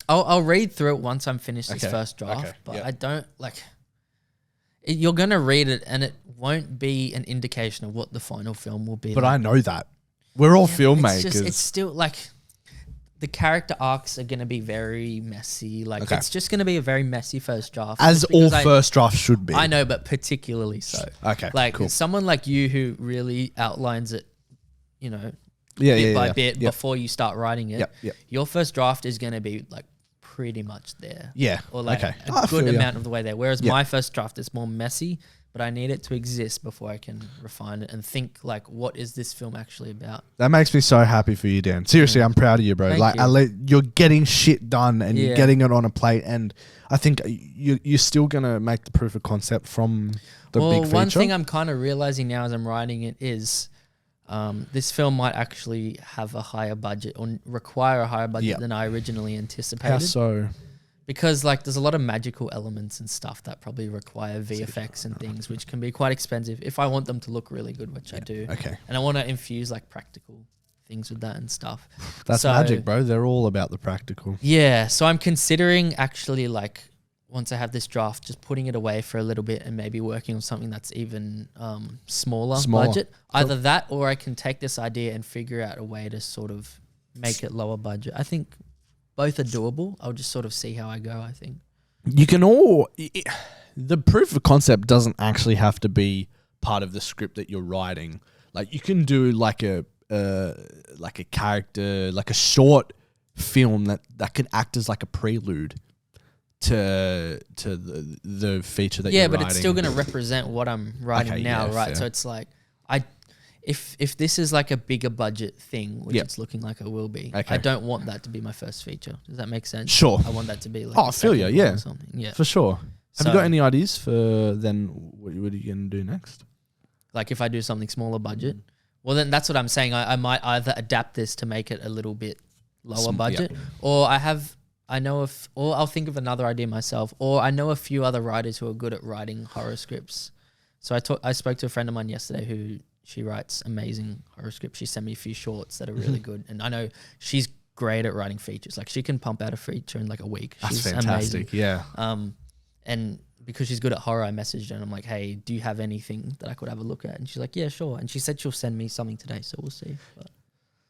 I'll read through it once I'm finished this first draft, but I don't like. You're gonna read it, and it won't be an indication of what the final film will be. But I know that we're all filmmakers. It's still like the character arcs are gonna be very messy. Like it's just gonna be a very messy first draft, as all first drafts should be. I know, but particularly so. Okay, like cool. Someone like you who really outlines it, bit by bit before you start writing it. Your first draft is gonna be like pretty much there. Or like a good amount of the way there. Whereas my first draft is more messy, but I need it to exist before I can refine it and think like, what is this film actually about? That makes me so happy for you, Dan. Seriously, I'm proud of you, bro. You're getting shit done and you're getting it on a plate, and I think you're still gonna make the proof of concept from the big feature. One thing I'm kind of realizing now as I'm writing it is this film might actually have a higher budget or require a higher budget than I originally anticipated. How so? Because like there's a lot of magical elements and stuff that probably require VFX and things, which can be quite expensive if I want them to look really good, which I do. Okay. And I want to infuse like practical things with that and stuff. That's magic, bro. They're all about the practical. Yeah. So I'm considering actually like once I have this draft, just putting it away for a little bit and maybe working on something that's even smaller budget. Either that or I can take this idea and figure out a way to sort of make it lower budget. I think both are doable. I'll just sort of see how I go, I think. You can the proof of concept doesn't actually have to be part of the script that you're writing. Like you can do like a character, like a short film that could act as like a prelude to the feature that you're writing. Yeah, but it's still going to represent what I'm writing now, right? Fair. So it's like if this is like a bigger budget thing, which it's looking like it will be, I don't want that to be my first feature. Does that make sense? Sure. I want that to be like I feel you, yeah. Or something. Yeah. For sure. Have you got any ideas for then what are you going to do next? Like if I do something smaller budget, well then that's what I'm saying. I might either adapt this to make it a little bit lower budget, or or I'll think of another idea myself, or I know a few other writers who are good at writing horror scripts. So I spoke to a friend of mine yesterday who she writes amazing horror scripts. She sent me a few shorts that are really good, and I know she's great at writing features. Like she can pump out a feature in like a week. She's fantastic. Amazing. Yeah. And because she's good at horror, I messaged her and I'm like, hey, do you have anything that I could have a look at? And she's like, yeah, sure. And she said she'll send me something today, so we'll see. But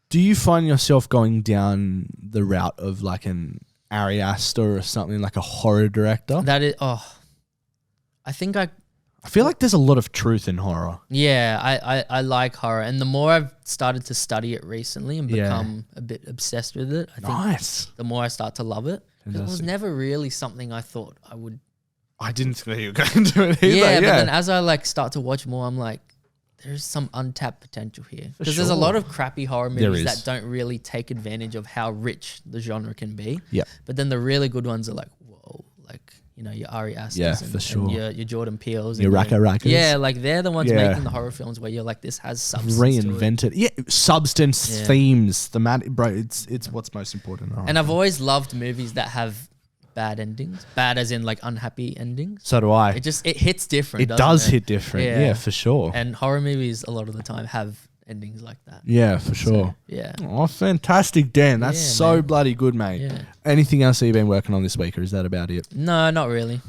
do you find yourself going down the route of like an Ari Aster or something, like a horror director? That is, I think I feel like there's a lot of truth in horror. Yeah, I like horror. And the more I've started to study it recently and become a bit obsessed with it, I think the more I start to love it. It was never really something I thought I would. I didn't think you were going to do it either. Yeah, but then as I like start to watch more, I'm like, there's some untapped potential here. Because there's a lot of crappy horror movies that don't really take advantage of how rich the genre can be. Yeah. But then the really good ones are like, whoa, like, you know, your Ari Asters and your Jordan Peele's. Your RackaRackas. Yeah, like they're the ones making the horror films where you're like, this has substance. Reinvented. Yeah, substance, themes, thematic. Bro, it's what's most important. And I've always loved movies that have bad endings. Bad as in like unhappy endings. So do I. It hits different. It does hit different. Yeah, for sure. And horror movies a lot of the time have endings like that. Yeah, for sure. So, yeah. Oh, fantastic, Dan. That's so bloody good, mate. Yeah. Anything else that you've been working on this week, or is that about it? No, not really.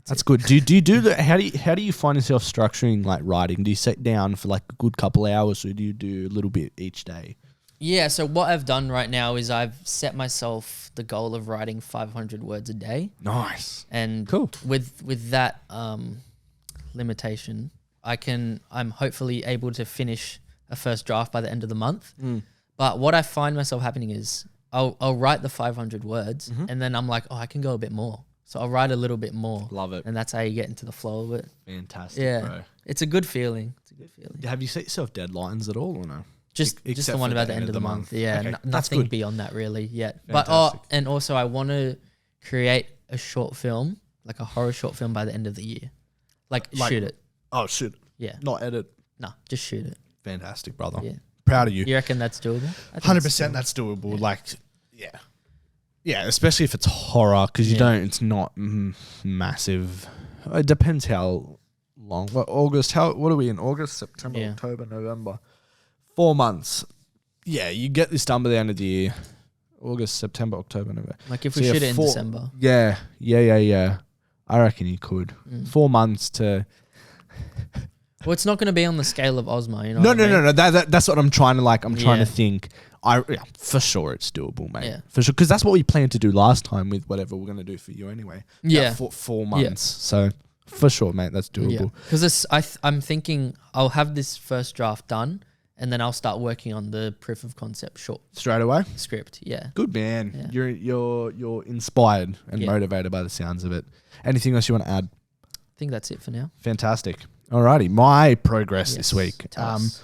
That's good. Do you do the how do you find yourself structuring like writing? Do you sit down for like a good couple hours, or do you do a little bit each day? Yeah, so what I've done right now is I've set myself the goal of writing 500 words a day. Nice. And cool. With that limitation, I'm hopefully able to finish a first draft by the end of the month. But what I find myself happening is I'll write the 500 words and then I'm like, I can go a bit more. So I'll write a little bit more. Love it. And that's how you get into the flow of it. Fantastic, bro. It's a good feeling. Have you set yourself deadlines at all or no? Just the one about the end of the month. Yeah, okay. Nothing beyond that really yet. Fantastic. But and also I want to create a short film, like a horror short film by the end of the year. Like shoot it. Oh, shoot it. Yeah. Not edit. No, just shoot it. Fantastic, brother. Yeah. Proud of you. You reckon that's doable? 100% that's doable. Yeah. Like, yeah, especially if it's horror because it's not massive. It depends how long. What are we in? August, September, October, November. 4 months. Yeah, you get this done by the end of the year. August, September, October, November. Like if we shoot it in December. Yeah. I reckon you could. 4 months to... Well, it's not going to be on the scale of Ozma, you know. No. That's what I'm trying to like. I'm trying to think. For sure it's doable, mate. Yeah. For sure, because that's what we planned to do last time with whatever we're going to do for you anyway. Yeah. 4 months. So for sure, mate, that's doable. Because I'm thinking I'll have this first draft done. And then I'll start working on the proof of concept short straight away script. Yeah, good man. Yeah. You're inspired and motivated by the sounds of it. Anything else you want to add? I think that's it for now. Fantastic. Alrighty, my progress this week. I've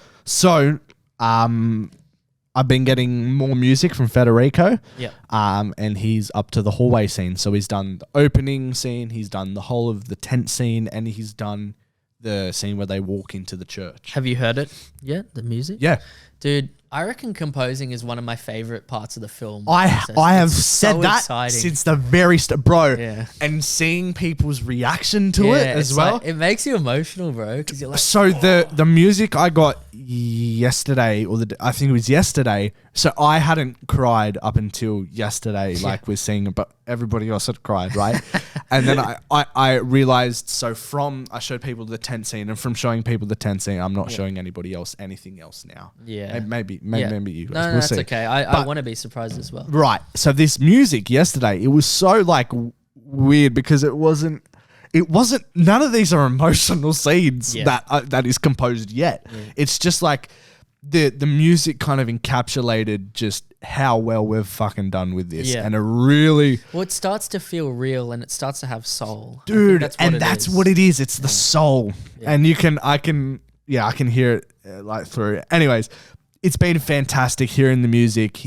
been getting more music from Federico. Yeah. And he's up to the hallway scene. So he's done the opening scene. He's done the whole of the tent scene, and he's done the scene where they walk into the church. Have you heard it yet? The music? Yeah. Dude, I reckon composing is one of my favorite parts of the film. I have said that exciting. Since the very start, bro. Yeah. And seeing people's reaction to it as well. Like, it makes you emotional, bro. Because you're like, so the music I got yesterday, I think it was yesterday. So I hadn't cried up until yesterday, like we're seeing, but everybody else had cried, right? And then I realized, I showed people the tent scene, and from showing people the tent scene, I'm not showing anybody else anything else now. Yeah. Maybe you guys. No, that's okay. I want to be surprised as well. Right. So this music yesterday, it was so like weird because it it wasn't. None of these are emotional scenes Yeah. that is composed yet. Yeah. It's just like the music kind of encapsulated just how well we've fucking done with this, Yeah. and it really, Well, it starts to feel real and it starts to have soul. I think dude, that's what it is. It's the soul, Yeah. and I can hear it like through. Anyways, it's been fantastic hearing the music.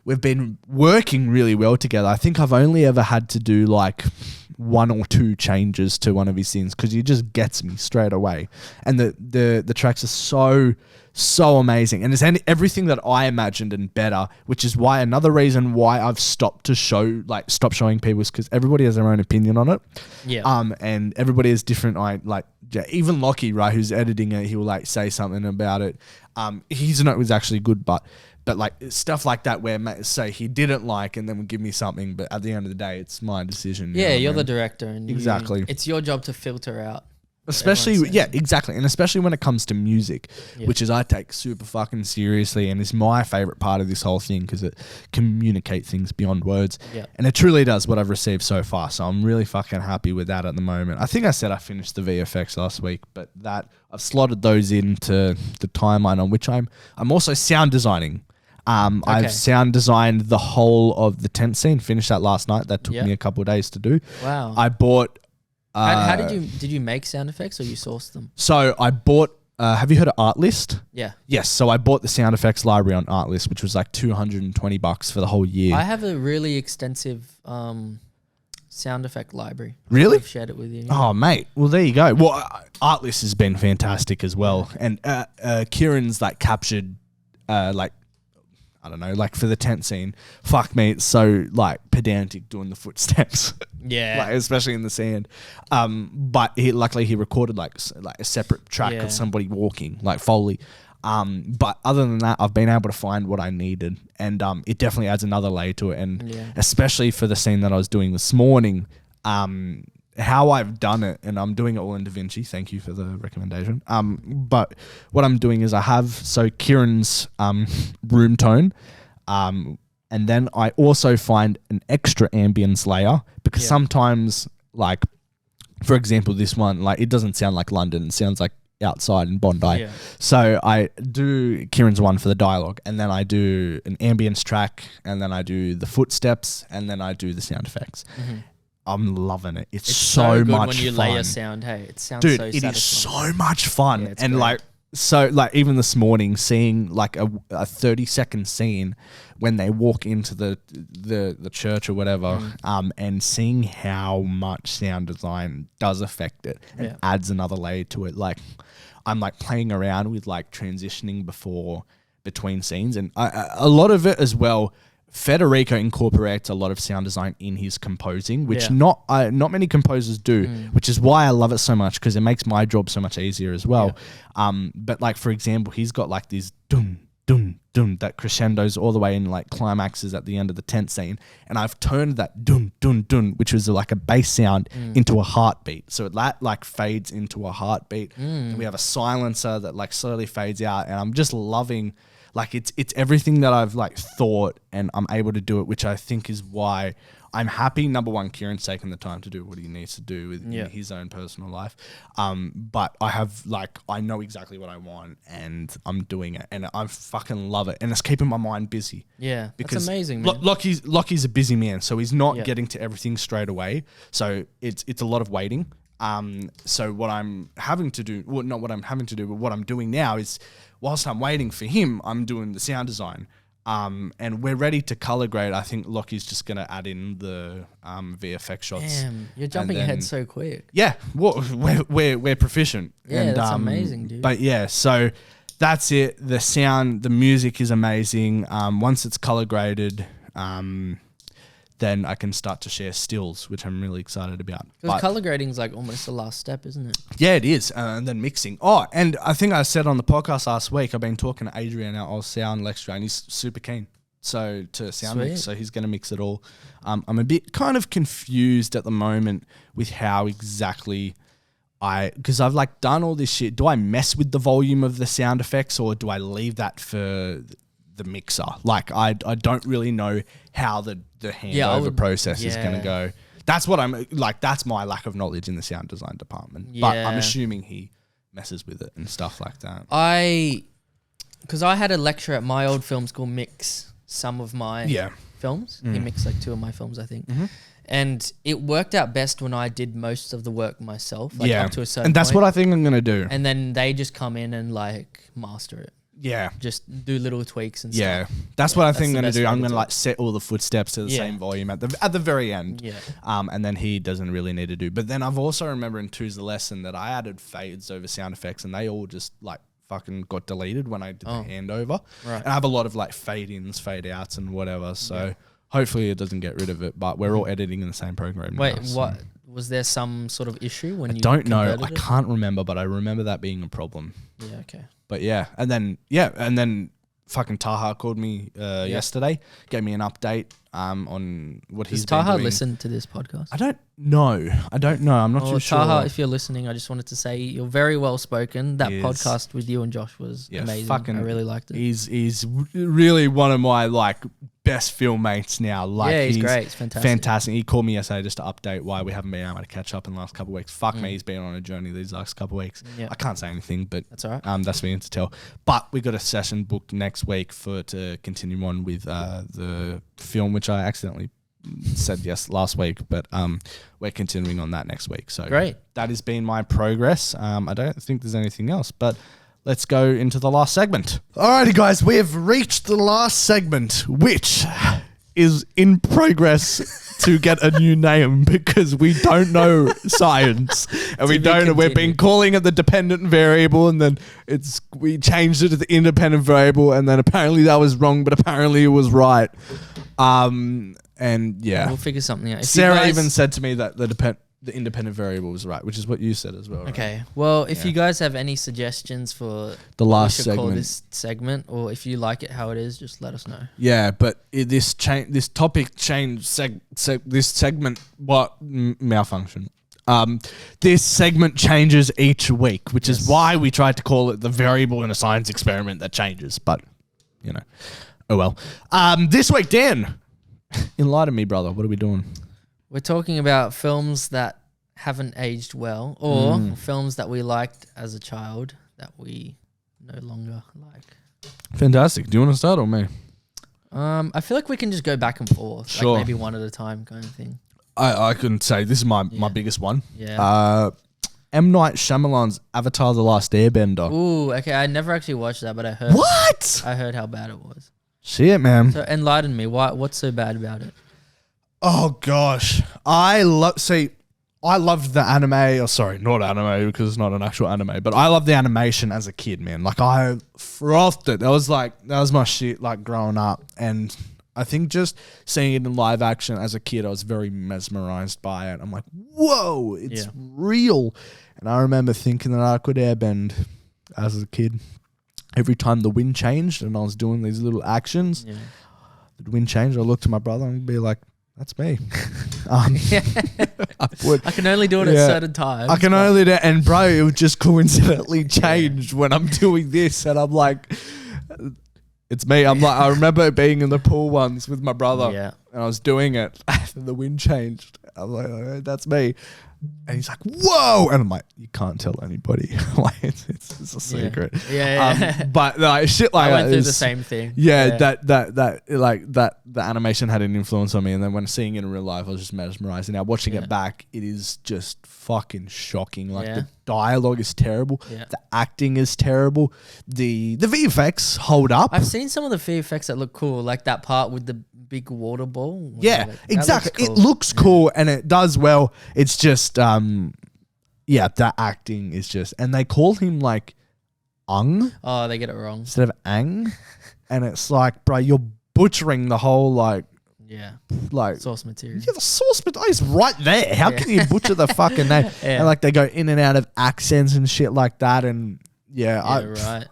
We've been working really well together. I think I've only ever had to do like 1 or 2 changes to one of his scenes because he just gets me straight away. And the tracks are so amazing. And it's everything that I imagined and better, which is why another reason why I've stopped showing people is because everybody has their own opinion on it. Yeah. And everybody has different, even Lockie, right, who's editing it, he will like say something about it. His note was actually good, but like stuff like that where say he didn't like and then would give me something, but at the end of the day, it's my decision. Yeah, you're the director, and exactly. It's your job to filter out. Especially, yeah, exactly. And especially when it comes to music, which is I take super fucking seriously and is my favorite part of this whole thing because it communicates things beyond words. Yeah. And it truly does what I've received so far. So I'm really fucking happy with that at the moment. I think I said I finished the VFX last week, but that I've slotted those into the timeline on which I'm also sound designing. I've sound designed the whole of the tent scene, finished that last night. That took me a couple of days to do. Wow. I bought... how did you make sound effects or you sourced them? So I bought... have you heard of Artlist? Yeah. Yes. So I bought the sound effects library on Artlist, which was like $220 for the whole year. I have a really extensive sound effect library. Really? I've shared it with you. Oh, mate. Well, there you go. Well, Artlist has been fantastic as well. And Kieran's like captured I don't know, like for the tent scene, fuck me, it's so like pedantic doing the footsteps. Yeah. Like, especially in the sand. But luckily he recorded like a separate track of somebody walking, like Foley. But other than that, I've been able to find what I needed, and it definitely adds another layer to it. And especially for the scene that I was doing this morning, how I've done it, and I'm doing it all in DaVinci. Thank you for the recommendation. But what I'm doing is I have Kieran's room tone, and then I also find an extra ambience layer because sometimes, like for example, this one, like it doesn't sound like London; it sounds like outside in Bondi. Yeah. So I do Kieran's one for the dialogue, and then I do an ambience track, and then I do the footsteps, and then I do the sound effects. Mm-hmm. I'm loving it. It's so good much when you fun. layer sound. Hey, it sounds dude, so it satisfying. is so much fun. Yeah, and great. even this morning, seeing like a 30-second scene when they walk into the church or whatever, and seeing how much sound design does affect it and adds another layer to it. Like I'm like playing around with like transitioning between scenes, and a lot of it as well. Federico incorporates a lot of sound design in his composing, which not many composers do, which is why I love it so much because it makes my job so much easier as well. But like for example, he's got like these dun dun dun that crescendos all the way in like climaxes at the end of the tent scene, and I've turned that dun dun dun, which was like a bass sound, into a heartbeat. So that like fades into a heartbeat, and we have a silencer that like slowly fades out, and I'm just loving. Like it's everything that I've like thought, and I'm able to do it, which I think is why I'm happy. Number one, Kieran's taken the time to do what he needs to do with his own personal life. But I know exactly what I want, and I'm doing it, and I fucking love it, and it's keeping my mind busy. Yeah, because that's amazing, man. Lockie's a busy man, so he's not getting to everything straight away. So it's a lot of waiting. So what I'm having to do, well, not what I'm having to do, but what I'm doing now is, whilst I'm waiting for him, I'm doing the sound design. And we're ready to color grade. I think Lockie's just going to add in the VFX shots. Damn, you're jumping ahead so quick. Yeah, well, we're proficient. Yeah, and, that's amazing, dude. But yeah, so that's it. The sound, the music is amazing. Once it's color graded, then I can start to share stills, which I'm really excited about. Because color grading is like almost the last step, isn't it? Yeah, it is. And then mixing. Oh, and I think I said on the podcast last week, I've been talking to Adrian, our sound lecturer, and he's super keen. So to sound mix, so he's going to mix it all. I'm a bit kind of confused at the moment with how exactly because I've like done all this shit. Do I mess with the volume of the sound effects, or do I leave that for the mixer? Like I don't really know how the handover process is going to go. That's what I'm like. That's my lack of knowledge in the sound design department. Yeah. But I'm assuming he messes with it and stuff like that. Because I had a lecturer at my old film school mix some of my films. He mixed like 2 of my films, I think. And it worked out best when I did most of the work myself, like up to a certain And that's point. what I think I'm going to do. And then they just come in and like master it. Yeah. Just do little tweaks and Yeah. stuff. That's what I think I'm the going to best do. way I'm to going to do like it. set all the footsteps to the same volume at the very end. Yeah. And then he doesn't really need to do. But then I've also remember in Two's the lesson that I added fades over sound effects and they all just like fucking got deleted when I did the handover. Right. And I have a lot of like fade ins, fade outs and whatever. So hopefully it doesn't get rid of it, but we're all editing in the same program now. Wait, so. what? Was there some sort of issue when you Don't know. converted I it? can't remember, but I remember that being a problem. Yeah, okay. But and then fucking Taha called me yesterday, gave me an update on what he's been Taha doing. listen to this podcast? I don't know. I'm not too sure. Taha, if you're listening, I just wanted to say you're very well spoken. That podcast with you and Josh was amazing. I really liked it. He's really one of my like best film mates now. Like he's great. It's fantastic. He called me yesterday just to update why we haven't been able to catch up in the last couple of weeks. Fuck me, he's been on a journey these last couple of weeks. Yeah. I can't say anything, but that's all right. That's me to tell. But we got a session booked next week to continue on with the film, which I accidentally said yes last week, but we're continuing on that next week. So great. That has been my progress. I don't think there's anything else, but let's go into the last segment. Alrighty, guys, we have reached the last segment, which is in progress to get a new name because we don't know science and we don't know. We've been calling it the dependent variable, and then we changed it to the independent variable, and then apparently that was wrong, but apparently it was right. And we'll figure something out. Sarah even said to me that the independent variable was right, which is what you said as well. Right? Okay. Well, if you guys have any suggestions for the last segment, call this segment, or if you like it how it is, just let us know. Yeah, but this topic change this segment malfunction. This segment changes each week, which is why we tried to call it the variable in a science experiment that changes. But oh well. This week, Dan, enlighten me, brother. What are we doing? We're talking about films that haven't aged well, or films that we liked as a child that we no longer like. Fantastic. Do you want to start or me? I feel like we can just go back and forth, Sure. like maybe one at a time kind of thing. I couldn't say. This is my biggest one. Yeah. M. Night Shyamalan's Avatar: The Last Airbender. Ooh, okay. I never actually watched that, but I heard. What? I heard how bad it was. Shit, man. So enlighten me. What's so bad about it? Oh gosh, I loved the anime. Oh, sorry, not anime because it's not an actual anime, but I loved the animation as a kid, man. Like I frothed it. That was my shit. Like growing up, and I think just seeing it in live action as a kid, I was very mesmerized by it. I'm like, whoa, it's real. And I remember thinking that I could airbend as a kid. Every time the wind changed and I was doing these little actions, the wind changed. I looked to my brother and be like, that's me. I can only do it at certain times. I can only do it. And bro, it would just coincidentally change when I'm doing this. And I'm like, it's me. I'm like, I remember being in the pool once with my brother and I was doing it. And the wind changed. I'm like, oh, that's me. And he's like, whoa. And I'm like, you can't tell anybody. Like, it's a secret. Yeah. But like, shit like I went that through is, the same thing. Yeah, that the animation had an influence on me. And then when seeing it in real life, I was just mesmerized. And now watching it back, it is just fucking shocking. Like the dialogue is terrible. Yeah. The acting is terrible. The VFX hold up. I've seen some of the VFX that look cool, like that part with the big water ball. Yeah, exactly. Cool. It looks cool and it does well. It's just, the acting is just, and they call him like Ung Oh, they get it wrong. instead of Ang. And it's like, bro, you're butchering the whole like Source material. Yeah, the source material is right there. How can you butcher the fucking name? And like they go in and out of accents and shit like that. And I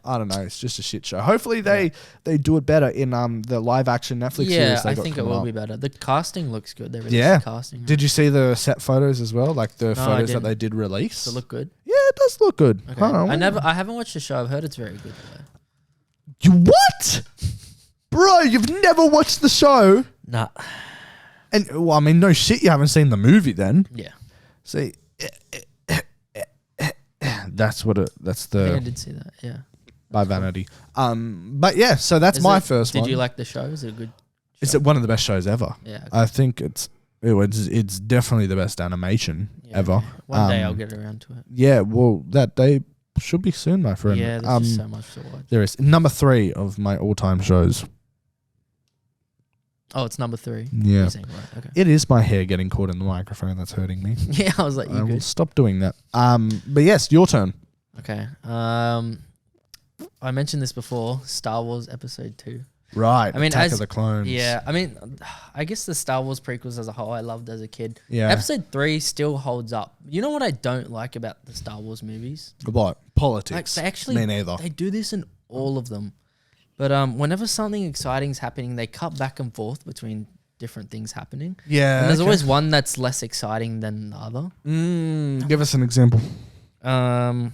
don't know. It's just a shit show. Hopefully they do it better in the live action Netflix series. Yeah, I think it will be better. The casting looks good. They released the casting. Did you see the set photos as well? Like the photos that they did release? Does it look good? Yeah, it does look good. Okay. I haven't watched the show. I've heard it's very good though. What? Bro, you've never watched the show? Nah. And well, I mean, no shit, you haven't seen the movie then. Yeah. See, that's what it. That's I think I the did see that. Yeah. by Vanity. But yeah, so that's my first one. Did you like the show? Is it a good? It's one of the best shows ever. Yeah. Okay. I think it's definitely the best animation ever. Okay. One day I'll get around to it. Yeah, well, that day should be soon, my friend. Yeah, there's just so much to watch. There is number 3 of my all-time shows. Oh, it's number 3. Yeah, Right, okay. it is my hair getting caught in the microphone that's hurting me. Yeah, I was like, I will stop doing that. But yes, your turn. Okay. I mentioned this before. Star Wars Episode 2. Right. I mean, Attack of the Clones. Yeah, I mean, I guess the Star Wars prequels as a whole I loved as a kid. Yeah. Episode 3 still holds up. You know what I don't like about the Star Wars movies? What? Politics. Like, they actually, Me neither. they do this in all of them. But whenever something exciting's happening, they cut back and forth between different things happening. Yeah. And there's always one that's less exciting than the other. Give us an example. Well,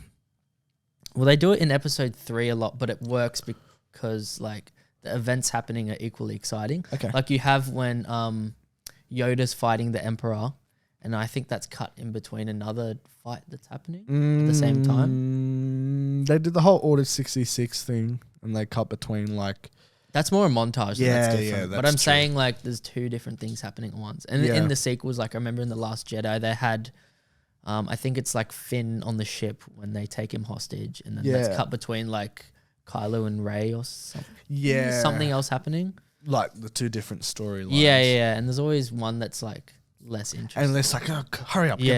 they do it in Episode 3 a lot, but it works because, like, the events happening are equally exciting. Okay. Like you have when Yoda's fighting the Emperor, and I think that's cut in between another fight that's happening at the same time. They did the whole Order 66 thing, and they cut between, like... That's more a montage. So Yeah, that's yeah, different. that's But I'm true. saying, like, there's 2 different things happening at once. And in the sequels, like, I remember in The Last Jedi, they had... I think it's, like, Finn on the ship when they take him hostage, and then that's cut between, like... Kylo and Rey or something. Yeah. Something else happening. Like the 2 different storylines. Yeah. And there's always one that's like less interesting. And it's like, oh, hurry up, get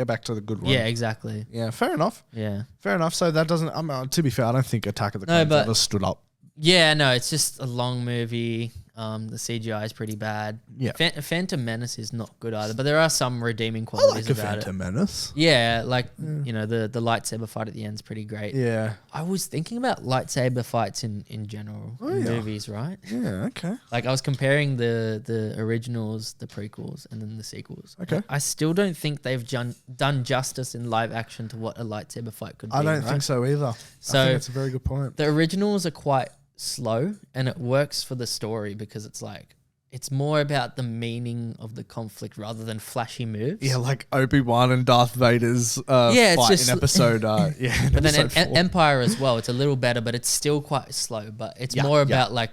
back to the good one. Yeah, exactly. Yeah, fair enough. Yeah. Fair enough. So that doesn't, to be fair, I don't think Attack of the Clones ever stood up. Yeah, no, it's just a long movie. The CGI is pretty bad. Yeah. Phantom Menace is not good either, but there are some redeeming I qualities like a about Phantom it. Menace. Yeah, like, you know, the lightsaber fight at the end is pretty great. Yeah. I was thinking about lightsaber fights in general in movies, right? Yeah, okay. Like I was comparing the originals, the prequels, and then the sequels. Okay. I still don't think they've done justice in live action to what a lightsaber fight could be. I don't think so either. So I think that's a very good point. the originals are quite slow, and it works for the story because it's like it's more about the meaning of the conflict rather than flashy moves. Yeah, like Obi-Wan and Darth Vader's it's fight just in episode in but then episode 4. Empire as well, it's a little better, but it's still quite slow. But it's more about like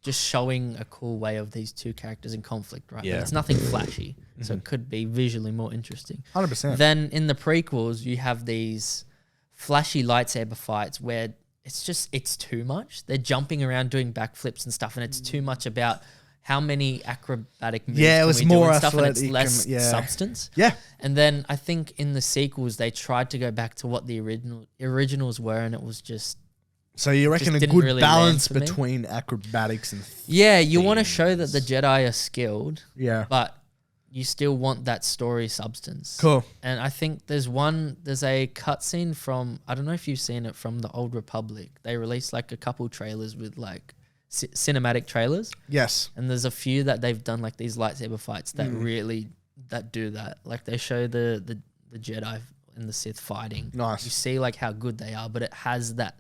just showing a cool way of these 2 characters in conflict, right? Yeah. But it's nothing flashy, so it could be visually more interesting. 100%. Then in the prequels, you have these flashy lightsaber fights where it's too much. They're jumping around doing backflips and stuff, and it's too much about how many acrobatic moves Yeah, it can was we do more and stuff, and it's athletic less and- substance. Yeah. And then I think in the sequels, they tried to go back to what the originals were, and it was just... So you reckon a didn't good really balance land for me. between acrobatics and... Yeah, you want to show that the Jedi are skilled, Yeah. but you still want that story substance. Cool. And I think there's a cutscene from, I don't know if you've seen it, from the Old Republic. They released like a couple trailers with like cinematic trailers. Yes. And there's a few that they've done like these lightsaber fights that really, that do that. Like they show the Jedi and the Sith fighting. Nice. You see like how good they are, but it has that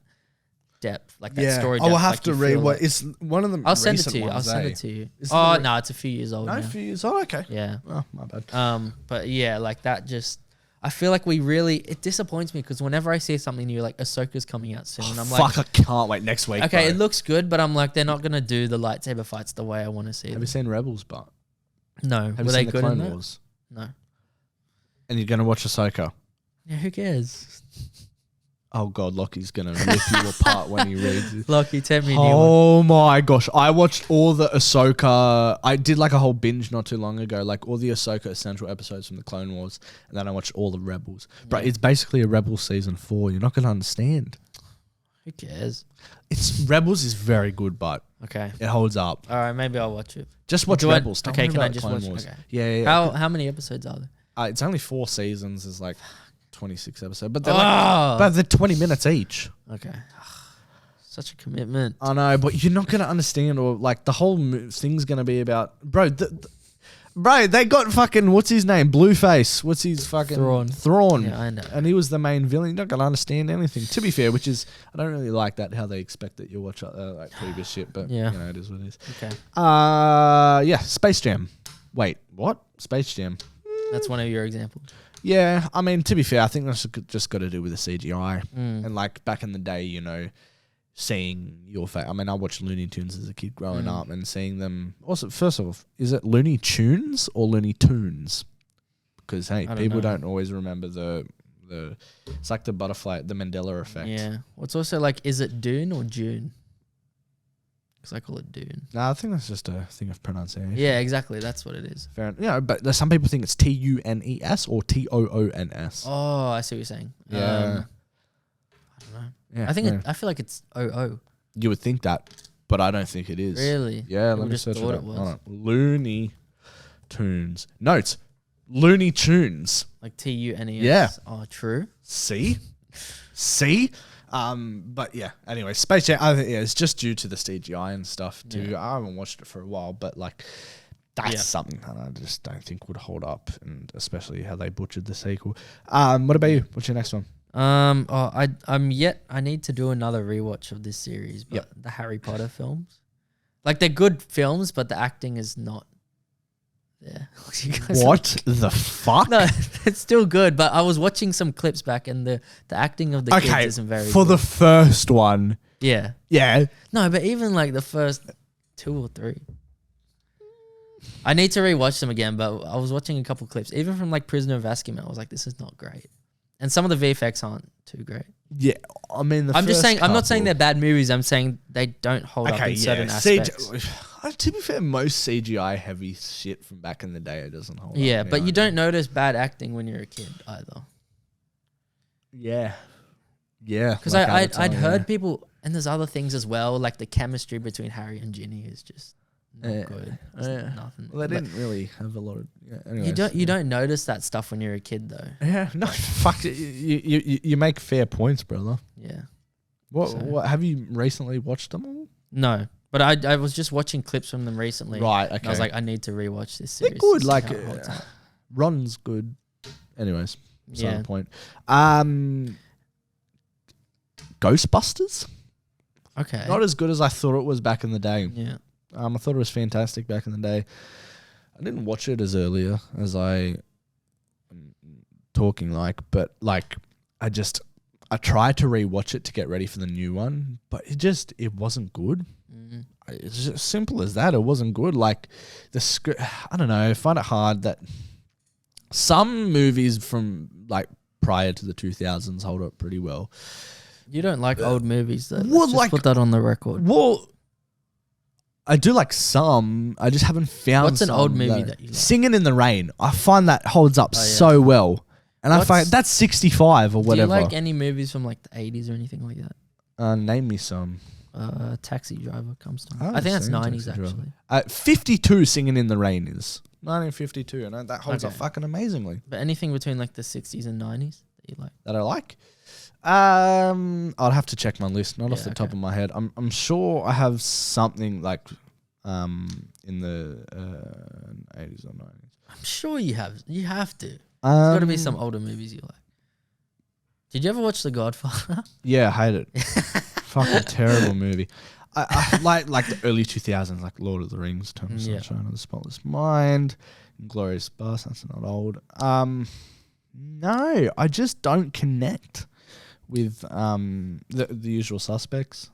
depth, like that Yeah. story I depth. will have like to you read feel what like- is one of them. I'll send it to you. Ones, I'll send it to you. Is Oh, the- no, it's a few years old No, now. a few years. Oh, okay. Yeah. Oh, my bad. But yeah, like that just, I feel like it disappoints me because whenever I see something new, like Ahsoka's coming out soon, and I'm like, Fuck, I can't wait next week. okay, bro. it looks good, but I'm like, they're not going to do the lightsaber fights the way I want to see Have them. you seen Rebels, but No. have Were you they seen the good in Clone that? Wars? No. And you're gonna watch Ahsoka. Yeah, who cares? Oh god, Lockie's gonna rip you apart when he reads it. Lucky, tell me a new one. Oh my gosh, I watched all the Ahsoka. I did like a whole binge not too long ago, like all the Ahsoka essential episodes from the Clone Wars, and then I watched all the Rebels. But it's basically a Rebels season 4. You're not gonna understand. Who cares? Rebels is very good, but Okay. it holds up. All right, maybe I'll watch it. Just watch Rebels. Don't okay, worry can I about just Clone watch? Wars. Okay. Yeah. How many episodes are there? It's only 4 seasons. There's like 26 episodes, but they're Oh. but they're 20 minutes each. Okay. Such a commitment. I know, but you're not gonna understand, or like the whole thing's gonna be about, bro. Bro, they got fucking what's his name, Blueface. What's his fucking Thrawn? Yeah, I know. And he was the main villain. You're not gonna understand anything. To be fair, which is I don't really like that how they expect that you watch like previous shit, but Yeah. you know it is what it is. Okay. Yeah, Space Jam. Wait, what? Space Jam. That's one of your examples. Yeah, I mean, to be fair, I think that's just got to do with the CGI. And like back in the day, you know, seeing your face. I mean, I watched Looney Tunes as a kid growing up and seeing them. Also, first of all, is it Looney Tunes or Looney Tunes? Because, hey, people don't always remember the. It's like the butterfly, the Mandela effect. Yeah. What's also like, is it Dune or June? Because I call it Dune. No, I think that's just a thing of pronunciation. Yeah, exactly. That's what it is. Fair enough. Yeah, but some people think it's TUNES or TOONS. Oh, I see what you're saying. Yeah. I don't know. Yeah, I think I feel like it's OO. You would think that, but I don't think it is. Really? Yeah, let me search it up. Looney Tunes. No, it's Looney Tunes. Like TUNES. Yeah. Oh, true. See? But yeah, anyway, Space Jam, I think, yeah, it's just due to the CGI and stuff too. Yeah. I haven't watched it for a while, but like that's something that I just don't think would hold up, and especially how they butchered the sequel. What about you? What's your next one? I need to do another rewatch of this series, but the Harry Potter films. Like they're good films, but the acting is not there. What the fuck? No, it's still good, but I was watching some clips back and the acting of the kids isn't very for good. the first one. Yeah. Yeah. No, but even like the first 2 or 3. I need to rewatch them again, but I was watching a couple clips. Even from like Prisoner of Azkaban, I was like, this is not great. And some of the VFX aren't too great. Yeah, I mean, I'm just saying. I'm not saying they're bad movies. I'm saying they don't hold up in certain aspects. To be fair, most CGI heavy shit from back in the day, it doesn't hold up. Yeah, but you don't notice bad acting when you're a kid either. Yeah. Because I'd heard people, and there's other things as well, like the chemistry between Harry and Ginny is just not good. Nothing. Well, they didn't really have a lot of. You don't notice that stuff when you're a kid though. Yeah, no, fuck it. You make fair points, brother. Yeah. What have you recently watched them all? No, but I was just watching clips from them recently. Right. Okay. I was like, I need to rewatch this series. They're good. Like, Ron's good. Anyways, that's the point. Ghostbusters. Okay. Not as good as I thought it was back in the day. Yeah. I thought it was fantastic back in the day. I didn't watch it as earlier as I am talking but like I tried to rewatch it to get ready for the new one, but it wasn't good. It's just simple as that. It wasn't good. Like the script, I don't know. I find it hard that some movies from like prior to the 2000s hold up pretty well. You don't like old movies though. Well, Let's just put that on the record. Well, I do like some. I just haven't found. What's an old movie that you like? Singing in the Rain. I find that holds up so well, and I find that's 65 or whatever. Do you like any movies from like the 80s or anything like that? Name me some. Taxi Driver comes to mind. I think that's 90s actually. 52 Singing in the Rain is 1952, and that holds up fucking amazingly. But anything between like the 60s and 90s that you like? That I like. I'll have to check my list, not off the top of my head. I'm sure I have something like in the 80s or 90s. I'm sure you have. You have to. There's got to be some older movies you like. Did you ever watch The Godfather? Yeah, I hate it. Fucking terrible movie. I like the early 2000s, like Lord of the Rings, Eternal Sunshine of the Spotless Mind, Inglourious Basterds. That's not old. No, I just don't connect with the usual suspects.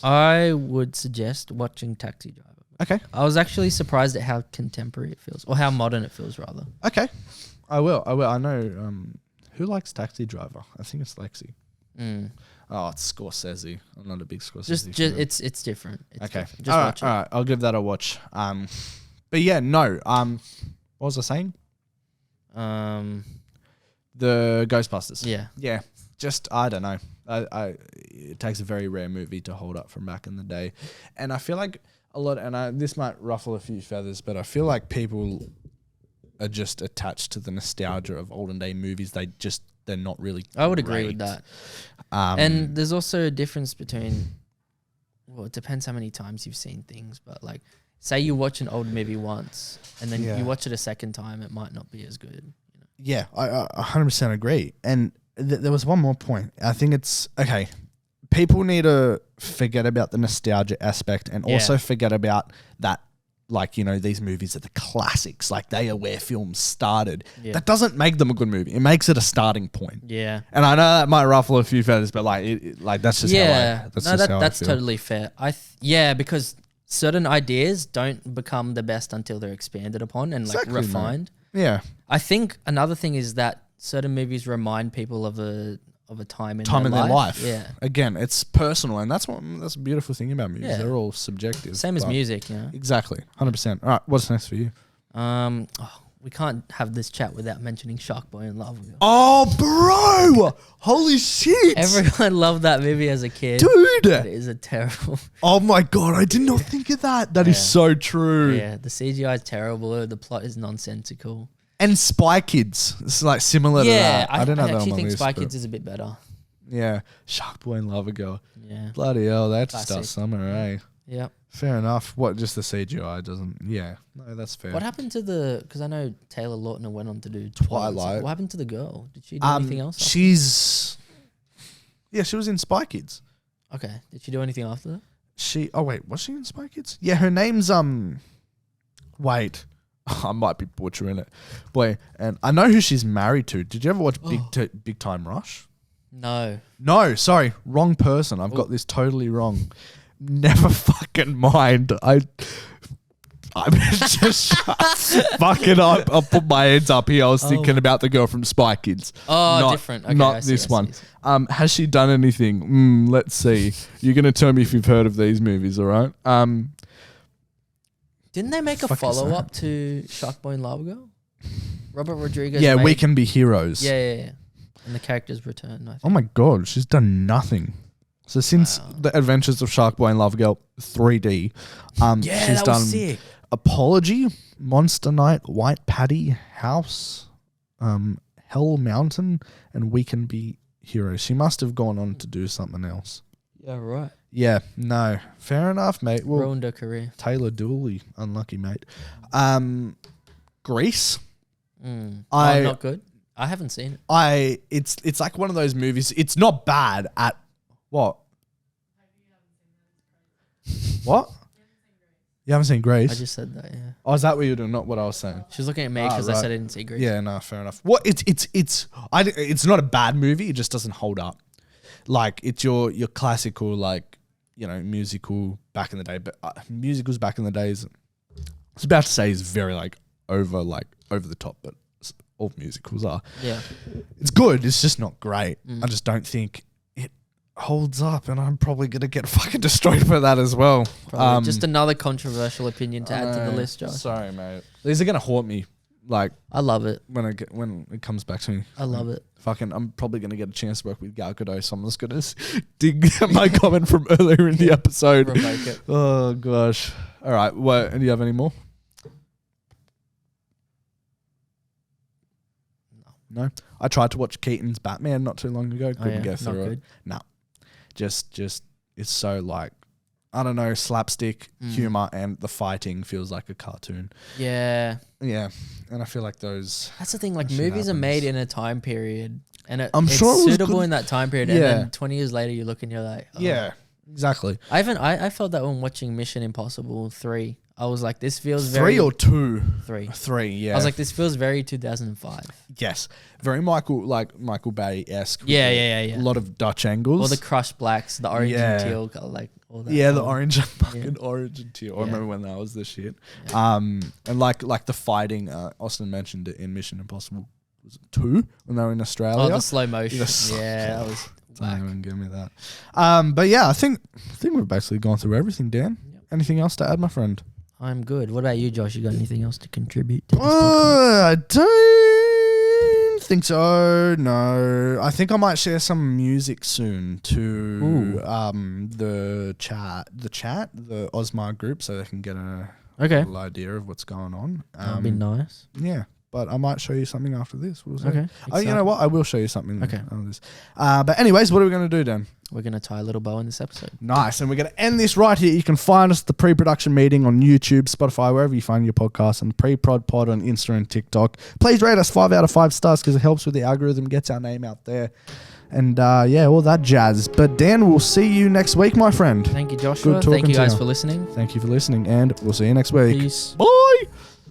I would suggest watching Taxi Driver. Okay. I was actually surprised at how contemporary it feels, or how modern it feels, rather. Okay. I will. I know. Who likes Taxi Driver? I think it's Lexi. Oh, it's Scorsese. I'm not a big Scorsese fan. It's different. It's okay. Different. Just watch it. All right. I'll give that a watch. But yeah, no. What was I saying? The Ghostbusters. Yeah. Yeah. Just I don't know. It takes a very rare movie to hold up from back in the day, and I feel like a lot. And this might ruffle a few feathers, but I feel like people are just attached to the nostalgia of olden day movies. They're not really. I would agree with that. And there's also a difference between. Well, it depends how many times you've seen things, but like, say you watch an old movie once, and then you watch it a second time, it might not be as good. You know? Yeah, I 100% agree. And there was one more point. I think it's okay. People need to forget about the nostalgia aspect and also forget about that like, you know, these movies are the classics. Like, they are where films started. Yeah. That doesn't make them a good movie. It makes it a starting point. Yeah. And I know that might ruffle a few feathers, but like that's just how I that's feel. totally fair. Because certain ideas don't become the best until they're expanded upon and like Exactly, refined. mate. Yeah. I think another thing is that certain movies remind people of a time in Their life. Yeah. Again, it's personal, and that's a beautiful thing about movies. Yeah. They're all subjective. Same as music, you know. Exactly. 100%. All right, what's next for you? We can't have this chat without mentioning Sharkboy and Lava Girl. Oh, bro! Holy shit! Everyone loved that movie as a kid. Dude! It is a terrible. Oh my god, I did not think of that. That is so true. Yeah, the CGI is terrible. The plot is nonsensical. And Spy Kids. It's like similar to that. I don't know I that actually on my think list, Spy but- Kids is a bit better. Yeah. Sharkboy and Lava Girl. Yeah. Bloody hell, they had to start Classic. somewhere, eh? Yep. Fair enough. What, just the CGI doesn't... Yeah. No, that's fair. What happened to because I know Taylor Lautner went on to do Twilight. What happened to the girl? Did she do anything else? She's... Yeah, she was in Spy Kids. Okay. Did she do anything after that? Oh wait, was she in Spy Kids? Yeah, her name's wait, I might be butchering it. Boy, and I know who she's married to. Did you ever watch Big Time Rush? No. No, sorry, wrong person. I've got this totally wrong. Never fucking mind. I'm just fuck it up. I'll put my hands up here. I was thinking about the girl from Spy Kids. Oh, different. Okay, not I see, this I see, one. I see. Has she done anything? Let's see. You're gonna tell me if you've heard of these movies, all right? Didn't they make a fuck is follow-up to Sharkboy and Lava Girl? Robert Rodriguez. Yeah, made, We Can Be Heroes. Yeah. And the characters return, I think. Oh my god, she's done nothing. So since The Adventures of Sharkboy and Lava Girl 3D, she's done sick. Apology, Monster Night, White Paddy, House, Hell Mountain, and We Can Be Heroes. She must have gone on to do something else. Yeah, right. Yeah, no, fair enough, mate. Well, Ruined her career. Taylor Dooley, unlucky, mate. Grease. Not good. I haven't seen it. It's like one of those movies. It's not bad at what? What? You haven't seen Grease? I just said that, yeah. Oh, is that what you're doing? Not what I was saying. She was looking at me because I right. said I didn't see Grease. Yeah, no, fair enough. What? It's not a bad movie. It just doesn't hold up. Like, it's your classical, like, you know, musical back in the day. But musicals back in the days, I was about to say is very over the top, but all musicals are. Yeah. It's good. It's just not great. I just don't think it holds up, and I'm probably gonna get fucking destroyed for that as well. Probably just another controversial opinion to add to the list, Josh. Sorry, mate. These are gonna haunt me. Like, I love it. when it comes back to me. I love it. Fucking, I'm probably gonna get a chance to work with Gadot, so I'm just gonna dig my comment from earlier in the episode. Revoke it. Oh gosh. All right. What? Do you have any more? No. I tried to watch Keaton's Batman not too long ago. Couldn't get through it. No. Just it's so like, I don't know, slapstick humor, and the fighting feels like a cartoon. Yeah. Yeah. And I feel like those... That's the thing, like, shit movies are happens. made in a time period, and it's sure it was suitable good. in that time period, Yeah. and then 20 years later you look and you're like, oh. Yeah, exactly. I felt that when watching Mission Impossible 3. I was like, this feels 3 very... or 2? 3. 3, yeah. I was like, this feels very 2005. Yes. Very Michael Bay-esque. with Yeah, A lot of Dutch angles. All the crushed blacks, the orange Yeah. and teal color, like all that. Yeah, the orange and teal. I Yeah. remember when that was the shit. Yeah. And like the fighting, Austin mentioned it in Mission Impossible, was it 2 when they were in Australia? Oh, the slow motion. Yeah, That was Don't whack. even give me that. But yeah, I think we've basically gone through everything, Dan. Yep. Anything else to add, my friend? I'm good. What about you, Josh? You got anything else to contribute to this podcast? I don't think so. No, I think I might share some music soon to the Osmar group, so they can get a little idea of what's going on. That'd be nice. Yeah, but I might show you something after this. We'll see. Okay. Oh, you know what? I will show you something. Okay. After this. But anyways, what are we going to do, Dan? We're going to tie a little bow in this episode. Nice. And we're going to end this right here. You can find us at the pre-production meeting on YouTube, Spotify, wherever you find your podcast, and pre-prod pod on Insta and TikTok. Please rate us 5 out of 5 stars because it helps with the algorithm, gets our name out there. and all that jazz. But Dan, we'll see you next week, my friend. Thank you, Joshua. Good talking Thank you to guys you. for listening. Thank you for listening, and we'll see you next week. Peace. Bye.